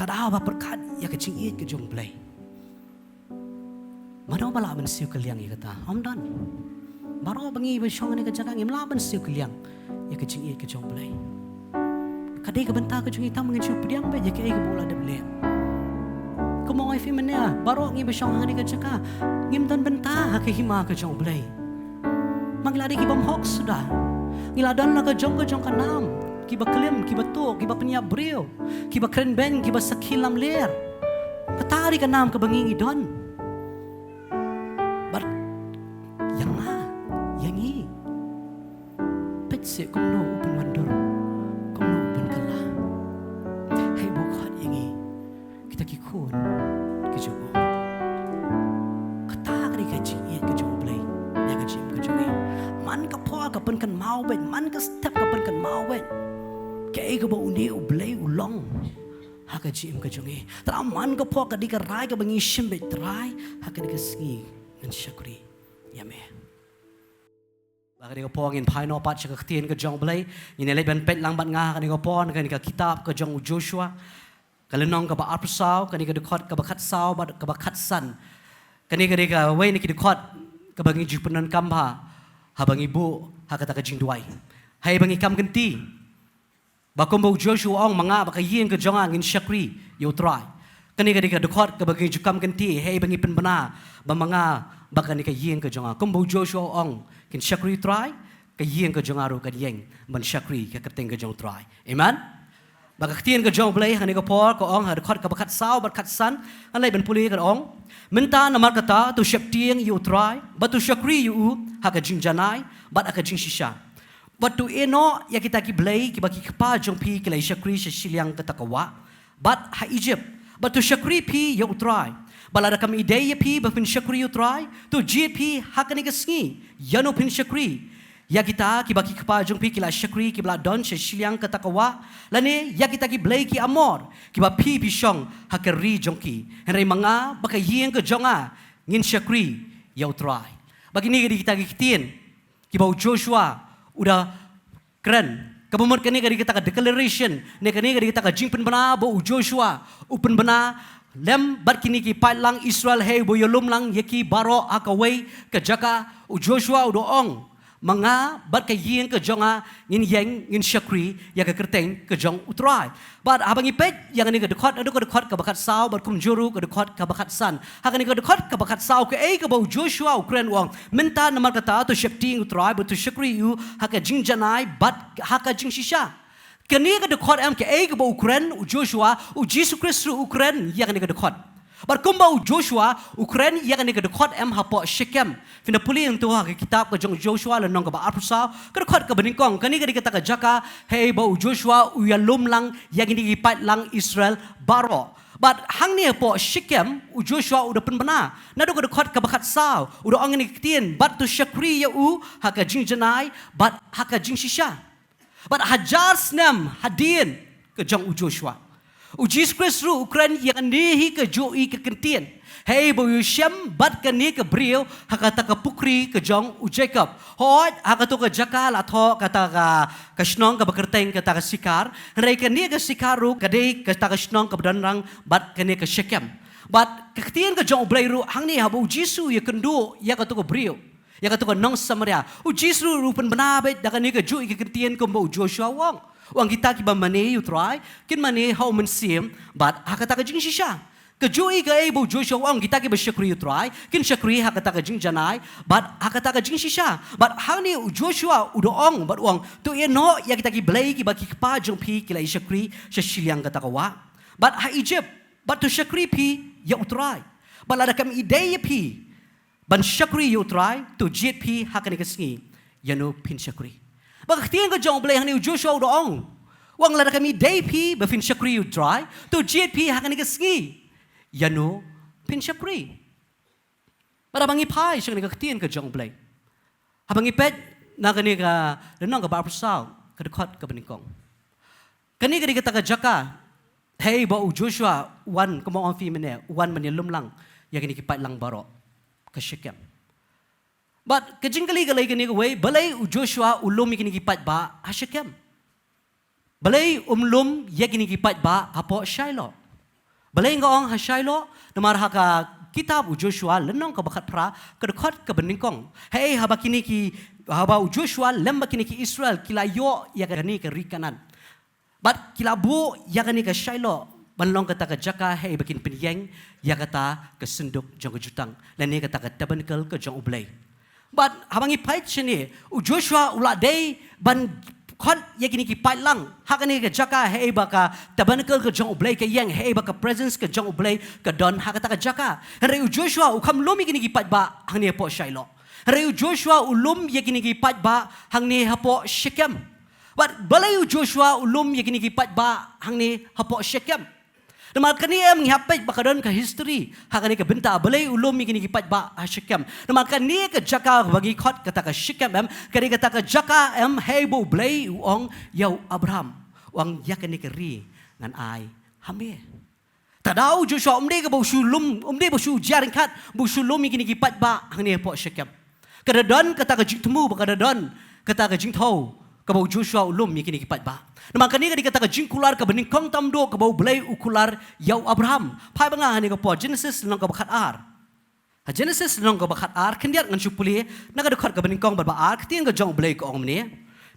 Tadawa perkat ya kecing iet ke jong play. Mano bala ban siu kaliang ya kata. Omdan. Baro bangi besong ni kejaga ngim laban siu kaliang ya kecing iet ke jong play. Kadai ke benta ke jong hitam mengecu pediam be ya ke bola de blem. Kemo ai fi menia baro ngi besong ngani kejaga ngim dan benta ke hima ke jong play. Manglari ki bom hok sudah. Ngiladan la ke jong kanam. Kiba kelim, kiba tu, kiba penyiap brio, kiba keren ben, kiba sakilam ler. Ketari ke nam ke bengingi don. Bar yang yang i. Petse kum no upen mandor, kum no upen kalah. Hei bukat yang i. Kita kikun kejogo. Ketari ke jingit kejogo play, ya ke jim kejogo. Man ke poa ke pen kan mau ben, man ke step ke pen kan mau ben. Kaya ke bau ni ublay ulong, haka jim ke jongi. Teraman ke pok kadi ke rai ke bengi shimbet rai, haka di ke sengi ngan syakuri, yame. Bagi ke pok in pai no pat syakak tien ke jong blay, ini leben pet lang bat ngah kadi ke pok kadi ke kitab ke jong Joshua, kalenong ke ba apsau kadi ke dekot ke bakat sau bat ke bakat san, kadi ke way ni ke dekot ke bengi jupenan kamha, ha bengi bu haka tak ke jing duai, hai bengi kam genti. Bakom bau Joshua ong manga baka yin ke jonga ngin syakri yo try. Kani ka dekot ke bagi jukam genti hei bangi penbena ba manga baka ni ka yin ke jonga. Kom bau Joshua ong kin syakri try ke yin ke jonga ro ka yeng ban syakri ke keteng ke jong try. Amen. Baka ktien ke jong blay hani ka por ko ong ha dekot ka bakat saw bakat san anlai ben puli ka ong. Minta namar kata tu syap tieng yo try ba tu syakri yo ha ka jing janai bat aka jing shisha. Waktu eno ya kita ki blay ki baki kapa jong pi kilai syakri syiliang ketakawa bat ha Egypt batu syakri pi ya utrai balada kami ide ya pi bapin syakri utrai tu GP hakani kesngi yano pin syakri ya kita ki baki kapa jong pi kilai syakri ki bla don syiliang ketakawa lane ya kita ki blay ki amor ki ba pi shong hakari jong ki henry manga baka yeng ke jonga ngin syakri ya utrai bagi ni kita ki kitien ki bau Joshua udah keren. Kebumur kini kadi kita declaration, ne kini kadi kita jingpen bena bo Joshua, upen bena lem bat kini ki lang Israel hey bo yolum lang yeki baro akaway ke jaka Joshua udah ong manga bat ke yin ke jonga ngin yeng ngin syakri ya ke kerteng ke jong utrai. Bat abang ipet yang ni ke dekot adu ke dekot ke bakat saw bat kum juru ke dekot ke bakat san. Hakani ke dekot ke bakat saw ke ke bau Joshua ukren wang minta namar kata tu syapting utrai bat tu syakri yu haka jing janai bat haka jing shisha. Kani ke dekot am ke bau ukren Joshua Jesus Kristus ukren yang ni ke dekot. Berkumbau Joshua Ukraine yang ni ke dekot em hapo Shechem. Fina puli yang tuha ke kitab ke jong Joshua lenong ke ba apsa ke dekot ke beningkong kani ke kita ke jaka hey bau Joshua uyalum lang yang ni pat lang Israel baro. But hang ni hapo Shechem Joshua udah penbena. Nado ke dekot ke bakat saw udah ong ni kitien bat tu syakri ya haka jing janai bat haka jing shisha. But hajar snam hadin ke jong Joshua. Jesus Kristus Ukraine yang nihi ke joi ke kentien. Hei bo Yushem bat ke ni ke brio hakata ke pukri ke jong Jacob. Hoi hakato ke jakal atau kata ke snong ke bekerteng kata ke sikar. Rei ke ni ke sikaru ke dei kata ke snong ke bedanrang bat ke ni ke Shechem. Bat ke kentien ke jong Blairu hang ni habu Jisu ya kendu ya kato ke brio. Ya kato ke nong Samaria. Jisu rupen benabet dak ni ke joi ke kentien ke bo Joshua wong. Wang kita kiba mane you try, kin mane how men sim, but hakata ka jing shisha. Kejui ka ebo Joshua wang kita kiba syakri you try, kin syakri hakata ka jing janai, but hakata ka jing shisha. But hang ni Joshua udoong, but wang tu eno ya kita kiblay kiba kikpa jong pi kila syakri syashiliang kata kawa. But ha Egypt, but tu syakri pi ya utray. But lada kam ide ya pi, ban syakri you try, tu jet pi hakani kasngi, yano pin syakri. Baktian ke jong blay hani Joshua doong. Wang lada kami day pi bafin syakri you dry. Tu jet pi hakani kesngi. Yano pin syakri. Pada bangi pai syakni kaktian ke jong blay. Habangi pet na kani ka lenong ka barpusau ke dekot ke beningkong. Kani kani kata ke jaka. Hey bau Joshua wan kemo on fi mene wan menelum lang yang kini kipat lang baro ke Shechem. But kejingkali galay kini kaway balay Joshua ulum kini kipat ba Shechem. Balay umlum ya kini kipat ba hapo Shiloh. Balai ngong hasyalo namar haka kitab Joshua lenong ka bakat pra kedekot ke beningkong. Hei haba kini ki haba Joshua lembak kini ki Israel kila yo ya kani ke rikanan. Bat kila bu ya kani ke Shiloh banlong kata ke jaka hei bakin penyeng ya kata ke senduk jong ke jutang. Dan ni kata ke tabernacle ke jong ublay. Bat habangi pait sini Joshua ulah day ban kon yakini ki pai lang hakani ke jaka hei baka tabernacle ke jong ublay ke yang hei baka presence ke jong ublay ke don hakata ke jaka reu Joshua ukam lumi kini ki pai ba hangni po Shiloh reu Joshua ulum yakini ki pai ba hangni hapo Shechem but balai Joshua ulum yakini ki pai ba hangni hapo Shechem Namal kani em ngapet bakadon ke history hakani ke benta balai ulum kini ki pai ba Shechem namal kani ke jaka bagi khot kata ke Shechem em kani kata ke jaka em hei bo blai uong yau Abraham uang yakani ke ri ngan ai hame tadau Joshua umde ke bo sulum umde bo su jaring khat bo sulum kini ki pai ba hangni po Shechem kadadon kata ke jitmu bakadon kata ke jingthau ke bo Joshua ulum kini ki pai ba Nama kani kadi kata jingkular ke bening kong tamdo ke bau belai ukular yau Abraham. Pai bangah ni ke po Genesis nong ke bakat ar. Genesis nong ke bakat ar kendiat ngan supuli nak dekat ke bening kong berba ar ketiang ke jong belai ke ong ni.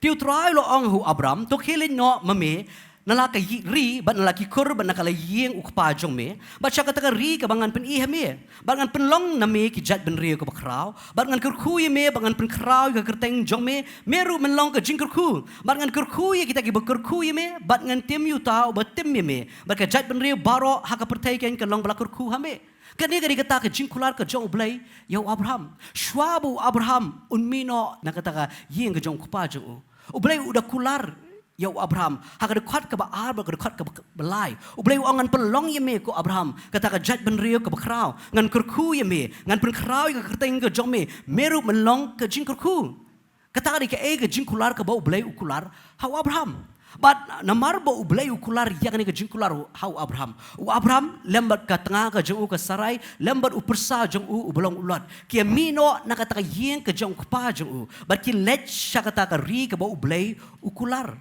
Tiu try lo ong hu Abraham to kelin no mame nalaka ri ban nalaki kur ban nakala yeng ukpa jong me. Baca kata ri ke bangan pen iha me. Bangan pen long na me ki jat ben ri ke bakrau. Bangan kurku ye me bangan pen krau ke kerteng jong me. Meru men long ke jing kurku. Bangan kurku ye kita ki kurku ye me. Bangan tim yu tau ba tim ye me. Baka jat ben ri baro haka pertai ken ke long bala kurku ha me. Kani kadi kata ke jing kular ke jong blai yau Abraham. Shwabu Abraham unmino nakata ka yeng ke jong kupa jong. Ublai udah kular Yau Abraham, haka dekat ke ba arba ke dekat ke belai. Ublai angan pelong ye me ko Abraham, kata ke jat ben rio ke bakrau, ngan kurku ye me, ngan pen krau ke kerteng ke jong me, meru melong ke jing kurku. Kata ke ke jing kular ke ba ublai ukular, hau Abraham. But namar ba ublai ukular yakni ke jing kular hau Abraham. Abraham lembat ke tengah ke jong ke sarai, lembat upersa jong ubelong ulat. Kia mino nak kata ke yeng ke jong kupa jong but ki lech kata ke ri ke ba ublai ukular.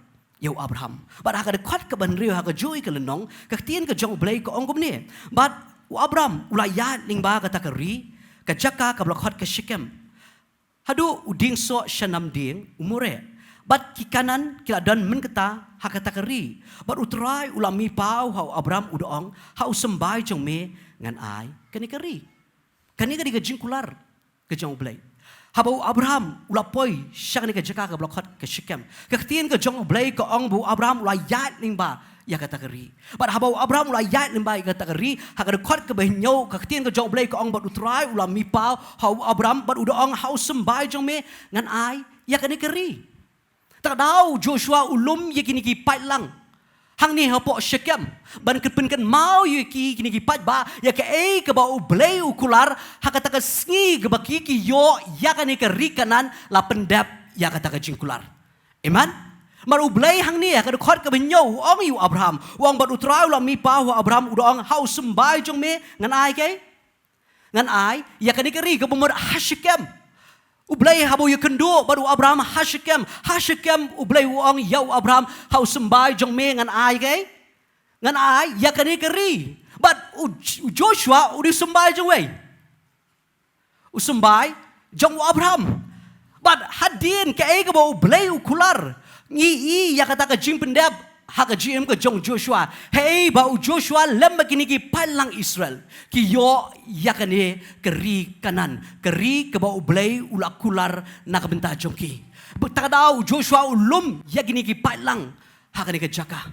Yau Abraham. But haka dekat ke banrio haka joy ke lenong, ketien ke jong blai ke ongkom ni. But Abraham ulayat ling ba kata ke ri, ke jaka ke blokot ke Shechem. Hadu uding so shanam ding umure. But kikanan kila dan men kata haka kata ke ri. But utrai ulami pau hau Abraham udaong hau sembai jong me ngan ai kani ke ri. Kani ke jing kular ke jong blai. Habau Abraham ulapoi syak ni ke jaka ke blokot ke Shechem. Ketien ke jong blai ke ong bu Abraham ulayat ning ba ya kata keri. But habau Abraham ulayat ning ba ya kata keri hak dekot ke behnyo ketien ke jong blai ke ong bat utrai ulami pau hau Abraham bat udah ong hau sembai jong me ngan ai ya kani keri. Tak dau Joshua ulum ye kini ki pai lang. Hang ni hapo Shechem ban kepenkan mau yu ki kini ki pat ba ya ke ke ba ublai ukular hakata ka sngi ke ba ki yo ya kan ke rikanan la pendap ya kata ka jingkular amen mar ublai hang ni ka khot ka benyo ong yu Abraham wang bat utrau la mi pa Abraham udong hau sembai jong me ngan ai ya kan ke ri ke bumur Shechem Ublai habu yu kendo baru Abraham Shechem ublai uang yau Abraham hau sembai jong me ngan ai ke ngan ai ya kani keri but Joshua udi sembai jong we sembai jong Abraham but hadin ke ke bau ublai ukular ngi ya kata ke jing pendap hak GM ke jong Joshua hey bau Joshua lembak kini ki palang Israel ki yo yakane keri kanan keri ke bau blai ulak kular nak benta jong ki betadau Joshua ulum yakini ki palang hak ni ke jaka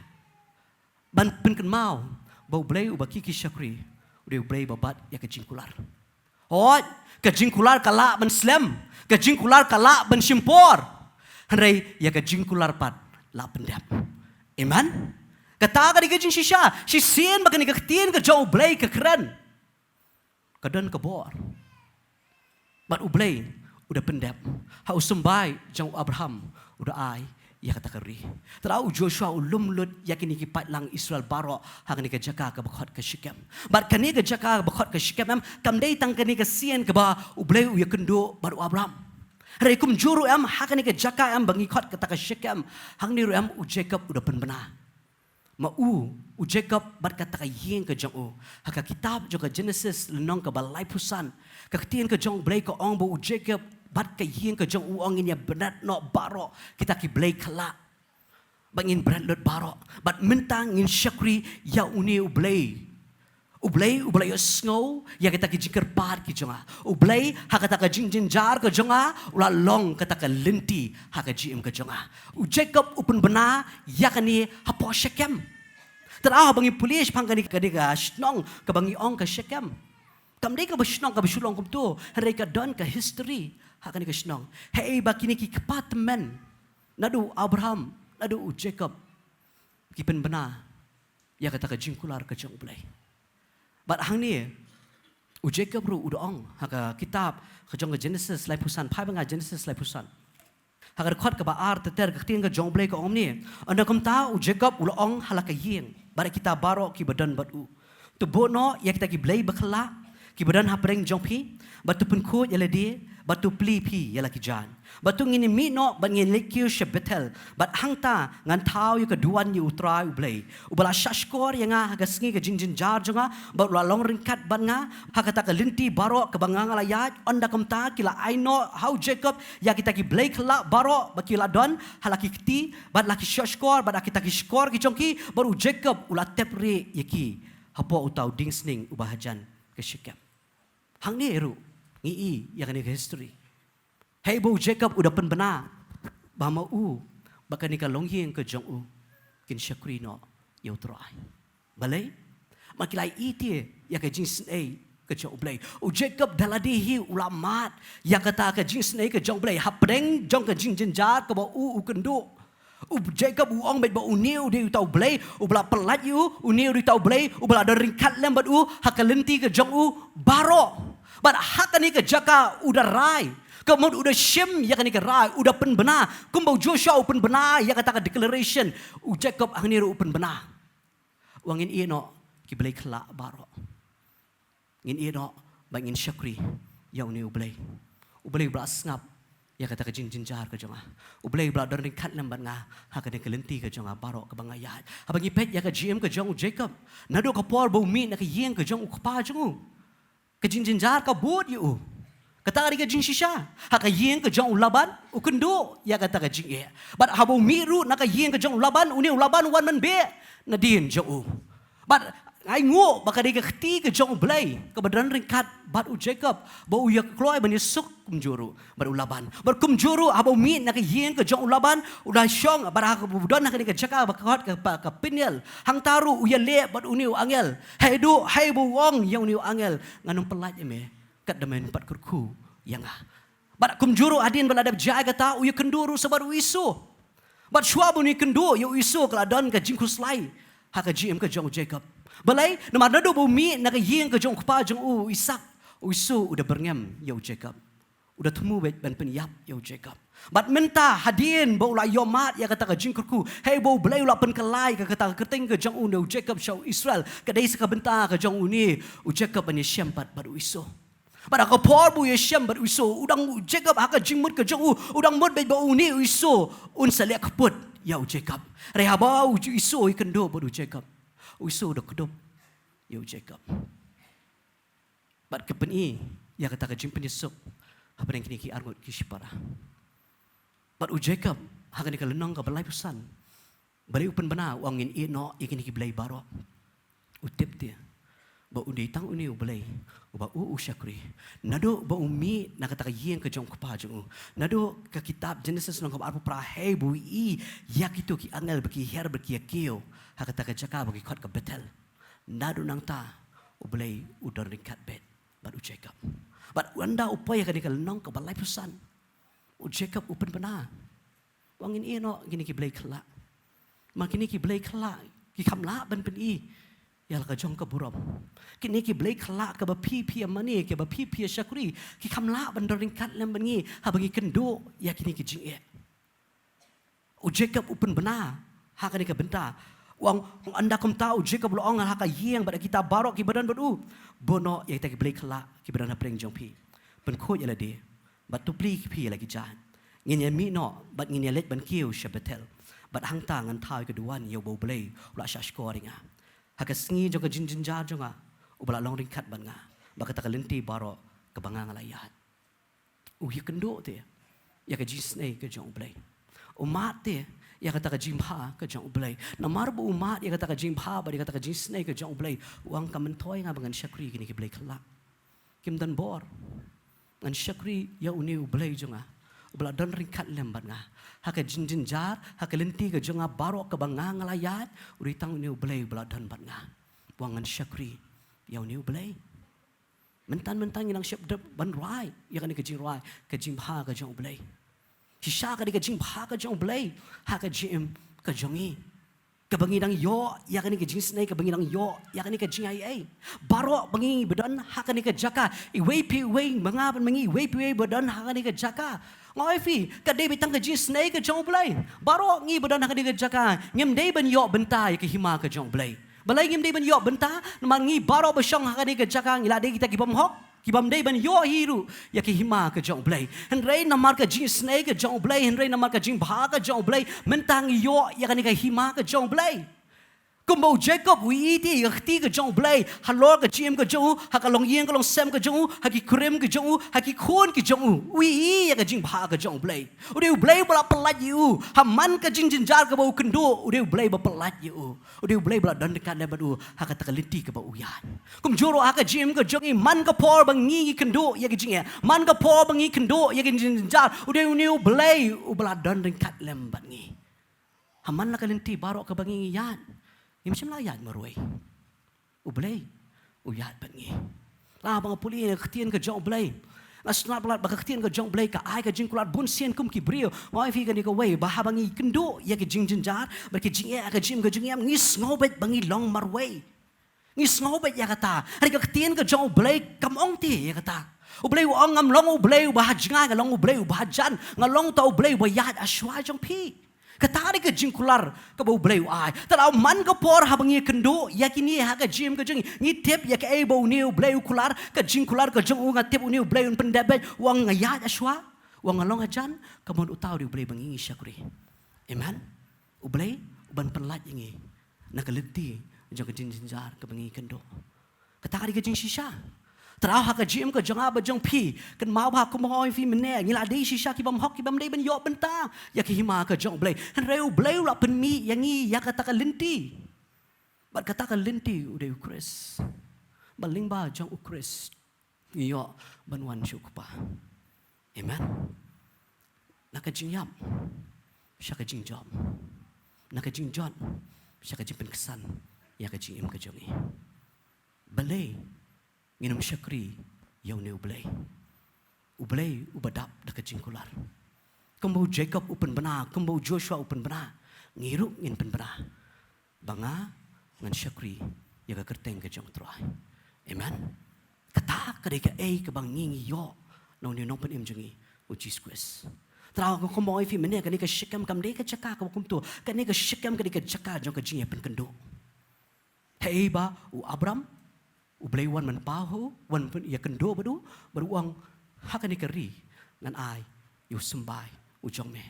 ban pen mau bau blai ubaki ki syakri udah blai babat ya ke jingkular oh ke jingkular kala ben slam ke jingkular kala ben simpor henry ya ke jingkular pat la pendap Amen. Kata ka di kajing sisya, si sin baka ni kaktiin ka jong ublay ka keren. Kadon ka bor. But ublay udah pendap. Hau sembay jong Abraham udah ai ya kata keri. Terau Joshua ulum lut yakin ikipat lang Israel baro hang ni ka jaka ka bakot ka Shechem. But kani ka jaka bakot ka Shechem kam day tang kani ka sien ka ba ublay u yakendo baru Abraham. Rekum juru hak ni ke jaka bangi khot kata ke Shechem hang ni ru u Jacob udah pen benar. ma u Jacob bat kata ka yeng ke jong u haka kitab juga Genesis lenong ke balai pusan ka ketien ke jong blai ko ong bo u Jacob bat ka yeng ke jong u ong in ya benat no baro kita ki blai kala bangin berat lot baro bat mentang ngin syakri ya uni u blai ublay snow ya kita ki jingker pat ki jonga ublay hakata ka jingjin jar ka jonga ula long kata ka linti haka jim ka jonga u Jacob upun bena ya kani hapo Shechem teraw bangi pulis pangkani ka diga snong ka bangi ong ka Shechem kam dei ka basnong ka basulong kum tu hari ka don ka history hakani ka snong hey bakini ki apartment nadu Abraham nadu u Jacob ki pen bena ya kata ka jingkular ka jong ublay But hang ni, u Jacob ru udong haka kitab kejong Genesis lai pusan, pai banga Genesis lai pusan. Haka rekod ke baar teter ke tin ke jong blai ke om ni. Anda kum ta u Jacob ulong halaka yeng. Bare kita baro ki badan bat u. Tu bono ya kita ki blai bakla ki badan hapreng jong pi, batu pun ko yala di, batu pli pi yala ki jan. Batu ngini mi no ban ngin lekyu shebetel, bat hangta ngan tau yu keduan yu utrai u blai. Ubala shashkor yang haka sengi ke jinjin jar jonga, bat long ringkat ban nga, haka ta ke linti baro ke bangang alayat, onda kum ta kila aino how Jacob ya kita ki blai kala baro bakila don halaki kti, bat laki shashkor bat kita ki skor ki jongki, baru Jacob ula tepre yaki hapo utau dingsning ubahajan ke Shechem. Hang ni eru ngi ya kan ke history. Hey bo Jacob udah pen benar bahama bahkan ika longyeng ke jong kin syakri no yau trai balai makilai iti ya ke jing ke jong blai Jacob daladi hi ulamat ya kata ke jing ke jong blai hapreng jong ke jing jenjar ke bo kendo Jacob ong bet bo uniu di tau blai bela pelat yu uniu di tau blai bela ada ringkat lem bat hakalenti ke jong baro bat hakani ke jaka udah rai kemudian udah Shem ya kan rai udah pen benar kumbau Joshua pen benar ya kata declaration Jacob angniru pen benar wangin ino ki blai kala baro ngin ino bangin syakri ya uni ublai belas ngap ya kata jin jar ke jonga ublai bela don ringkat lembat nga hakane kelenti ke jonga baro ke bangayat abangi pet ya ke GM ke jong Jacob nado ke por bau mi na ke yeng ke jong ukpa jong ke jin jar ka bod yu kata ari ke jing shisha haka yeng ke jong Laban ukendo ya kata ke jing but habo miru na ke yeng ke jong Laban uni Laban wan man be nadin jong but ai ngo baka di ke khti ke jong blai ke badan ringkat bat u Jacob bau ya kloi ban suk kumjuru bar Laban bar kumjuru habo mi na ke yeng ke jong Laban udah syong bar ha budon na ke jaka baka hot ke pinel hang taru u ya le bat uni angel hey du hey bu wong yang uni angel nganung pelat me kat demen pat kurku yang bat kumjuru adin balada jai kata u kenduru sabar isu bat shwabu ni kendu yu isu keladon ke jingkus lai ha ke GM ke jong Jacob balai nama nado bumi na ke yeng ke jong kupa jong Isak isu udah berngem ya Jacob udah temu ban penyap ya Jacob bat menta hadin bau la yomat ya kata ke jingkurku hey bau belai ula pen kelai ke kata keting ke jong Jacob syau Israel kedai sekabenta ke jong ni Jacob ani syempat baru isu pada ko por bu yeshem ber iso udang Jacob haka jingmut ke jong udang mut be bau ni iso un saliak kaput ya Jacob rehaba iso ikendo baru Jacob iso dak kedop ya Jacob bat kepeni ya kata ke jing penyesuk apa yang kini ki argut ki sipara bat Jacob haka ni kelenong ke balai pusan bari upen bana wangin ino ikini ki belai baro utip dia ba undi tang uni ublai uba syakri nado ba umi na kata yeng ke jong kapa jong nado ke kitab Genesis nang ka arpu prahe bu ya kitu ki angel beki her beki kio ha kata ke jaka beki khot ke betel nado nang ta ublai udar ringkat bet ba Jacob bat anda upaya ka dikal nang ka balai pusan Jacob upen bana wangin ino gini ki blai khala makini ki blai khala ki kamla ban pen ya ka jong ka buram kini ki blai khala ka ba pi amani ke ba pi syakuri ki kamla ban ringkat lem bangi ha bagi kendo ya kini ki jing Jacob upen bena ha ka ni ka benta wang anda kum tahu Jacob lo ong ha ka yeng ba kita barok ki badan badu bono ya kita ki blai khala ki badan preng jong pi pen ko ya la de bat tu pli ki pi lagi jan ngin ya mi no bat ngin ya let ban kiu shabetel bat hang tangan thai keduan yo bo blay ula shash ko ringa haka sngi jo ka jin jar jonga ubala long ring khat ban nga ba ka takalenti baro ka banga ngalayat ya kendo te ya ka jin snai ka jong blay umat te ya kata ka jimha ka jong blay na marbu umat ya kata ka jimha ba ya kata ka jin snai ka jong blay uang ka mentoy nga bangan syakri kini ki blay kala kim dan bor ngan syakri ya uni blay jonga ubala don ring khat lembat nga haka jin jar haka lenti ka jonga baro ka banga ngalayat uri tang uni blay ubala don bat nga uang ngan syakri ya uni blay mentan ilang syap ban rai ya kan ka jing rai ka jimha ka jong blay Hisha ka di ka jing bha ka jong blay ha ka jim ka jongi ka bangi dang yo ya ka ni ka jing snai ka bangi dang yo ya ka ni ka jing ai baro bangi bedan ha ka ni ka jaka I wei pi wei manga ban mangi wei pi wei bedan ha ka ni ka jaka ngoi fi ka de bitang ka jing snai ka jong blay baro ngi bedan ha ka ni ka jaka ngem de ban yo benta ya ka hima ka jong blay balai ngem de ban yo benta man ngi baro ba shong ha ka ni ka jaka ngila de kita ki bam hok Kibam day ban yo hiru ya ki hima ka jong blay henrei namar ka jing snake ka jong blay henrei namar ka jing bha ka jong blay mentang yo ya ka ni ka hima ka jong blay kumbo Jacob wi iti yakti ka jong blay halor ka jim ka jong ha ka long yeng ka long sem ka jong ha ki krem ka jong ha ki khon ka jong wi ya ka jing bha ka jong blay ude blay bala pelat yu ha man ka jing jar ka bau kendo ude blay ba pelat yu ude blay bala dan dekat lebat u ha ka takaliti ka ba uyan kum joro ha ka jim ka jong man ka por bang ngi kendo ya ka jing ya man ka por bang ngi kendo ya ka jing jar ude new blay u bala dan dekat lembat ngi ha man la ka lenti barok ka bang ngi yan Ni macam lah yat meruai. Ublay. Uyat bangi. Lah bang puli ni ketian ke jong blay. Lah snap lat bang ketian ke jong blay ka ai ka jing kulat bun sian kum ki brio. Ngoi fi ka ni ka wei bah bangi kendo ya ke jing jar ba ke jing ya ka jing yam ngis ngobet bangi long marway. Ngis ngobet ya kata. Hari ka ketian ke jong blay kam ong ti ya kata. Ublay ong ngam long ublay bah jingai ka long ublay bah jan ngalong tau ublay ba yat aswa jong pi. Katari ka jingkular ka bau blay ai taraw man ka por habangi kendo yakini ha ka jim ka jing ni tep yak ai bau new blay kular ka jingkular ka jong nga tep new blay un pendabet wang ngaya aswa wang ngalong ajan ka mon utaw di blay bangi syakuri amen ublay uban pelat ingi nakaliti jong ka jinjar ka bangi kendo katari ka jing shisha Teraw ha ka jim ka janga ba jong pi kan mau ba ku mo fi mene ngila dei shisha ki bam hok ki bam dei ben yo benta ya ki hima ka jong blay han reu blay la pen mi yangi ya kata ka linti bat kata ka linti ude ukris baling ba jong ukris yo banwan syukpa amen nak ka jing yam sya ka jing jom nak ka jing jon sya ka jing pen kesan ya ka jing im ka jongi balay Nginum syakri yang ni ublay ubadap dekat jingkular. Kembau Jacob upen benar, kembau Joshua upen benar. Ngiruk ngin pen benar. Banga ngan syakri ya ka kerteng ke jong truai. Amen. Kata kadeka ke bang ngingi yo nau ni nong pen im jongi uji squeeze. Trau ko kembau fi mene ka ni ka syakam kam de ka caka ka kum tu. Ka ni ka syakam ka ni ka caka jong ka jing pen kendo. Hei ba u Abram Ublay wan man paho, wan ya kendo badu, beruang hakani keri ngan ai, yu sembai, ujong me.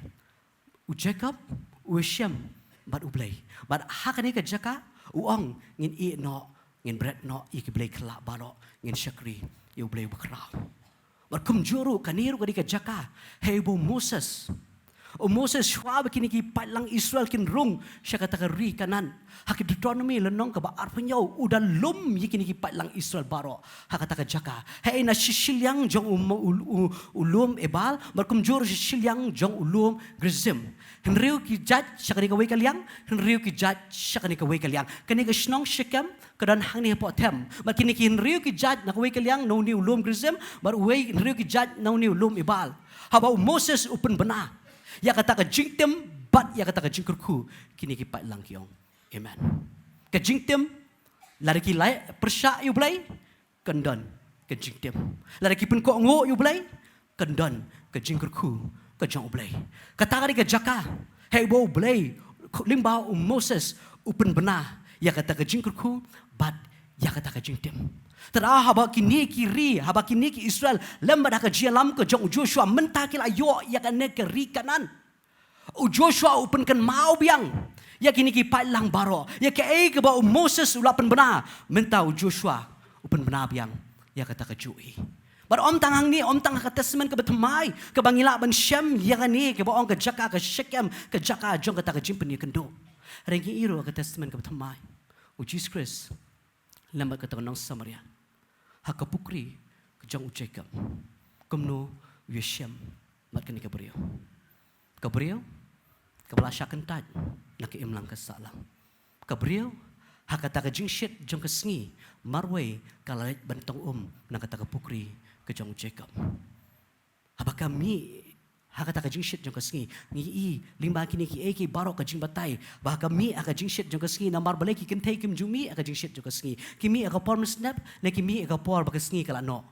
U Jacob, u Shem, bad ublay. Bad hakani ke jaka, uang ngin I no, ngin bread no, iki blay kelak balo, ngin syakri, yu blay bakrau. Bad kumjuru kaniru kadi ke jaka, hebo Moses. O Moses shwa begini ki patlang Israel kin rung sya kata ri kanan hak Deuteronomy lenong ka ba arpenyo udah lum yikini ki patlang Israel baro hak kata ka jaka hey na shishiliang jong ulum ebal barkum jur shishiliang jong ulum grizim henriu ki jat sya ka wei kaliang henriu ki jat sya ka wei kaliang kani ka snong shikam kadan hang ni po tem bar kini ki henriu ki jat na wei kaliang no ni ulum grizim bar wei henriu ki jat no ni ulum ebal habau Moses upen benar ya kata ka jingtem bat ya kata ka jingkurku kini ki pat lang kiong amen ka jingtem lari ki lai persya yu blai kendon ka jingtem lari ki pun ko ngo yu blai kendon ka jingkurku ka jong blai kata ka jaka hey bo blai limba Moses upen benar ya kata ka jingkurku bat ya kata ka jingtem Tera haba kini kiri, haba kini ki Israel lemba dah ke jalam ke jong Joshua mentakil ayo ya kan ke ri kanan. Joshua upen kan mau biang. Ya kini ki pai lang baro. Ya ke ke ba Moses ulapan benar. Mentau Joshua upen benar biang. Ya kata ke jui. Bar om tangang ni om tang ka testament ke betemai ke bangila ban Shem ya ni ke ba ong ke jaka ke Shechem ke jaka jong kata ke jimpen ni kendo. Rengi iro ke testament ke betemai. Jesus Christ lambat kata nong Samaria. Hakapukri ke jong Jacob. Kumno Yeshem mat kini ke beriau. Ke beriau kebelasyakan taj nak imlang ke salam. Ke beriau hakata ke jingshit jong ke sengi marway kalait bantong nak kata ke pukri ke jong Jacob. Apakah mi hakata ke jingshit jong ke sengi ngi limba kini ki eki barok ke jing batai bahkan mi aka jingshit jong ke sengi namar balai ki kentei kim jumi aka jingshit jong ke sengi kimi aka por snap na kimi aka por baka sengi kala no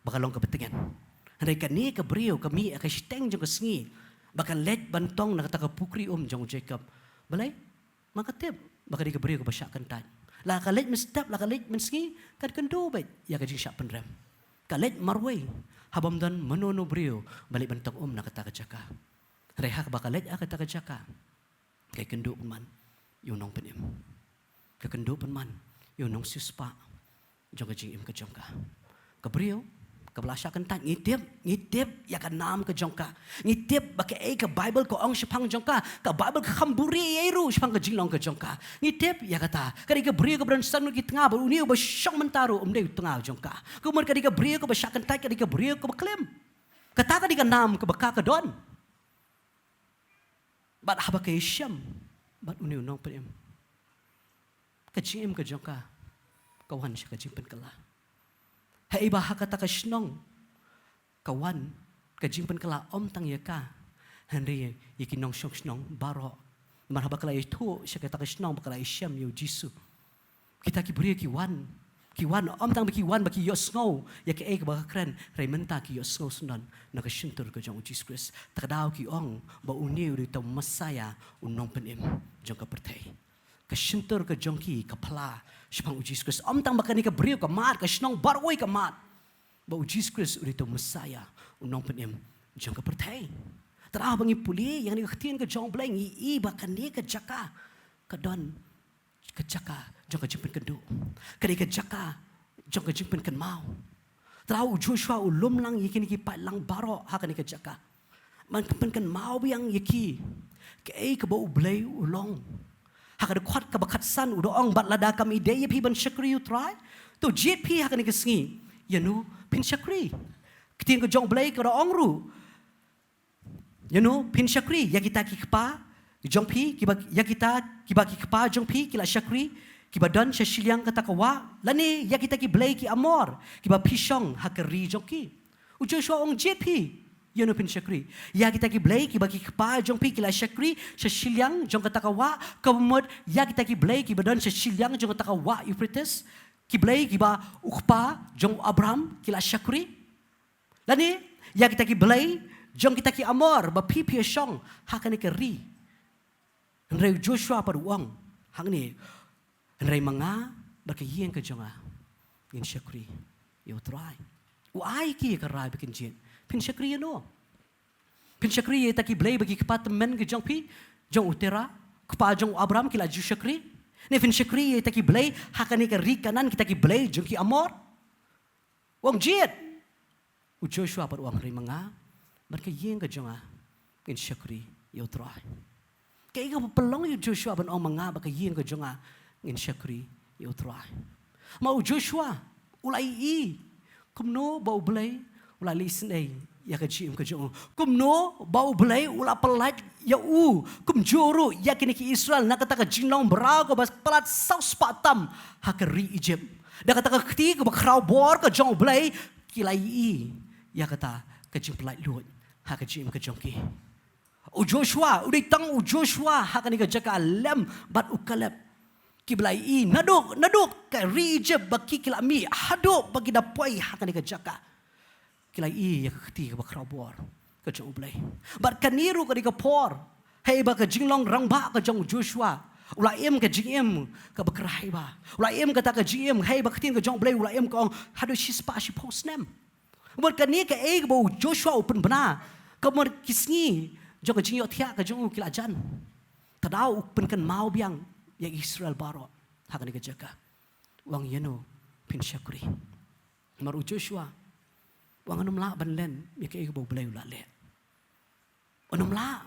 baka long ke betengan. Mereka ni ke beriau kami aka steng jong ke sengi bahkan let bantong nak kata ke pukri jong Jacob. Balai maka tip baka di ke beriau ke basyakan taj. La ka let mestap la ka let menski kan kendo bet ya ka jingsyak penrem. Ka let marway habam dan menono beriau balik bantong nak kata ke jaka. Reha baka let kata ke jaka. Kai kendo man yunong penim. Ka kendo man yunong suspa jong ka jing im ke jongka. Ka beriau kebelasyakan tak ngitip ya kan nam ke jongka ngitip baka ke Bible ko ong sepang jongka ka Bible ke khamburi yeru sepang ke jinglong ke jongka ngitip ya kata kadi ke beri ke beransan ki tengah uni ba syong mentaru umde tengah jongka kemudian kadi ke beri ke besyakan tak kadi ke beri ke beklem kata kadi ke nam ke baka ke don bat haba ke syam bat uni unong pem ke jim ke jongka kawan sya ke jimpen kala. Hai bah kata ke snong kawan ke jimpen kala om tang yaka henry yaki nong syong snong baro marhaba kala itu sya kata ke snong bakala isyam yo jisu kita ki beri ki wan om tang baki wan baki yo snow yaki ke baka kren rai menta ki yo snow sunan na ke shintur ke jong Jesus Christ takdau ki ong ba uni ri to masaya unong penim jong ka pertai ke shintur ke jongki ke pala sepang Jesus Christ om tang bakani ke beriu ke mat ke snong barwai ke mat ba Jesus Christ uri to Messiah unong penim jong ke pertai terah bangi puli yang ni khtien ke jong bleng i bakani ke jaka ke don ke jaka jong ke jimpen kedu ke jaka jong ke jimpen ken mau terah Joshua ulum lang yiki ki pat lang baro hakani ke jaka man ken mau yang yiki ke bau blai ulong hakada kuat ke bakat san udo ong bat lada kami de ye pi ban syakri you try to jet pi hakani ke sengi ya nu pin syakri keting ke jong blai ke ong ru ya nu pin syakri ya kita ki kepa jong pi ya kita ki kepa jong pi kila syakri ki badan syashiliang kata kawa lani ya kita ki blai ki amor ki ba pishong hakari jong ki Joshua ong jet pi ya no pin syakri ya kita ki blai ki bagi kepa jong pi kila syakri syashiliang jong kata kawa kemudian ya kita ki blai ki badan syashiliang jong kata kawa Euphrates ki blai ki ba ukpa jong Abraham kila syakri lani ya kita ki blai jong kita ki amor ba pi pi syong hakani ke ri Henry Joshua paruang hang ni Henry manga berkayeng ke jonga ngin syakri yo try uai ki ke rai bikin jin pin syakri no pin syakri ta ki blai bagi kepat men ke jong pi jong utera kepa jong Abraham kila ju syakri ne pin syakri ta ki blai hakani ke ri kanan kita ki blai jong ki amor wong jit Joshua par wang ri manga berkayeng ke jonga ngin syakri yo try kay ka pelong yu Joshua ban ong manga berkayeng ke jonga ngin syakri yo try mau Joshua ulai i kumno bau blai ula listen ya ka jim ka jong kumno bau blai ula pelat ya kum juru ya kini ki Israel nak kata ka jinong berau ko bas pelat saus patam hakari Egypt da kata ka kti ko bakrau bor ka jong blai kilai ya kata ka jim pelat lut ha ka jim ka jong ki Joshua udai tang Joshua hakani ka jaka lem bat ukalep kiblai naduk ka Egypt baki kilami haduk bagi dapoi hakani ka jaka kilai ya kati ka bakrabor ka jong blai bat kaniru ka di ka por hey ba ka jinglong rangba ka jong Joshua ula em ka jingem ka bakrai ba ula em ka ta ka jingem hey ba katin ka jong blai ula em ka hadu shispa shi post nem bat kani ka ba Joshua open bana ka kisngi jong jing yo thia ka jong kila jan tadau penkan mau biang ya Israel baro hakan ka jaka wang yeno pin syakuri maru Joshua wang anum la ban len mi ke bo blai la le anum la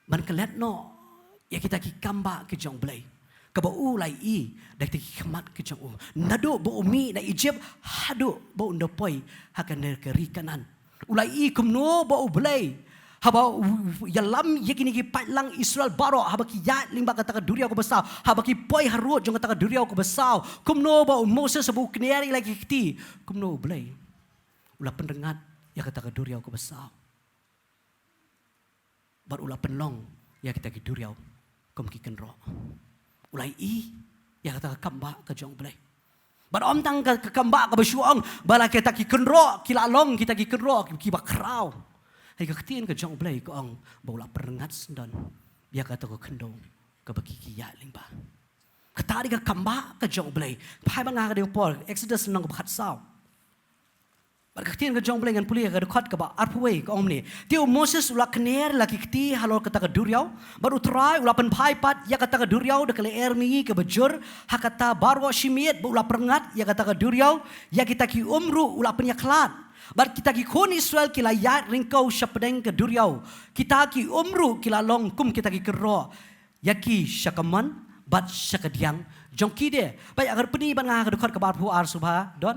ban kelet no ya kita ki kamba ke jong blai ka bo ulai I dak ti khmat ke jong nado bo umi na Egypt hado bo ndopoi hakan ke rikanan ulai I kumno bo blai haba yalam yakini ki patlang Israel baro haba ki ya limba kata duriau ko besau haba ki poi harut jong kata duriau ko besau kumno ba Moses sebu kniari lagi kiti kumno blai ulah pendengat ya kata duriau ko besau bar ulah penlong ya kita ki duriau kom ki kenro ulai I ya kata kamba ka jong blai bar om tang ka kamba ka besuang bala kita ki kenro ki lalong kita ki kenro ki bakrau hai ka ktien ka jong blai ko ong bola perengat sendan ya kata ko kendo ka baki ki ya lingba katari ka kamba ka jong blai phai banga ka de por Exodus nang ka khat saw bar ka ktien ka jong blai ngan puli ka khat ka ba arpway ka om ni tiu Moses ula kner la ki kti halo kata ka duriau bar utrai ula pen phai pat ya kata ka duriau de kale ermi ka bejur hakata barwa shimiet ula perengat ya kata ka duriau ya kita ki umru ula penyaklat bar kita ki kon Israel kila yat ringkau syapdeng ke duriau kita ki umru kila long kum kita ki kero yaki syakaman bat syakadiang jongki de bai agar peni ban nga ka dekat ke bar puar subha don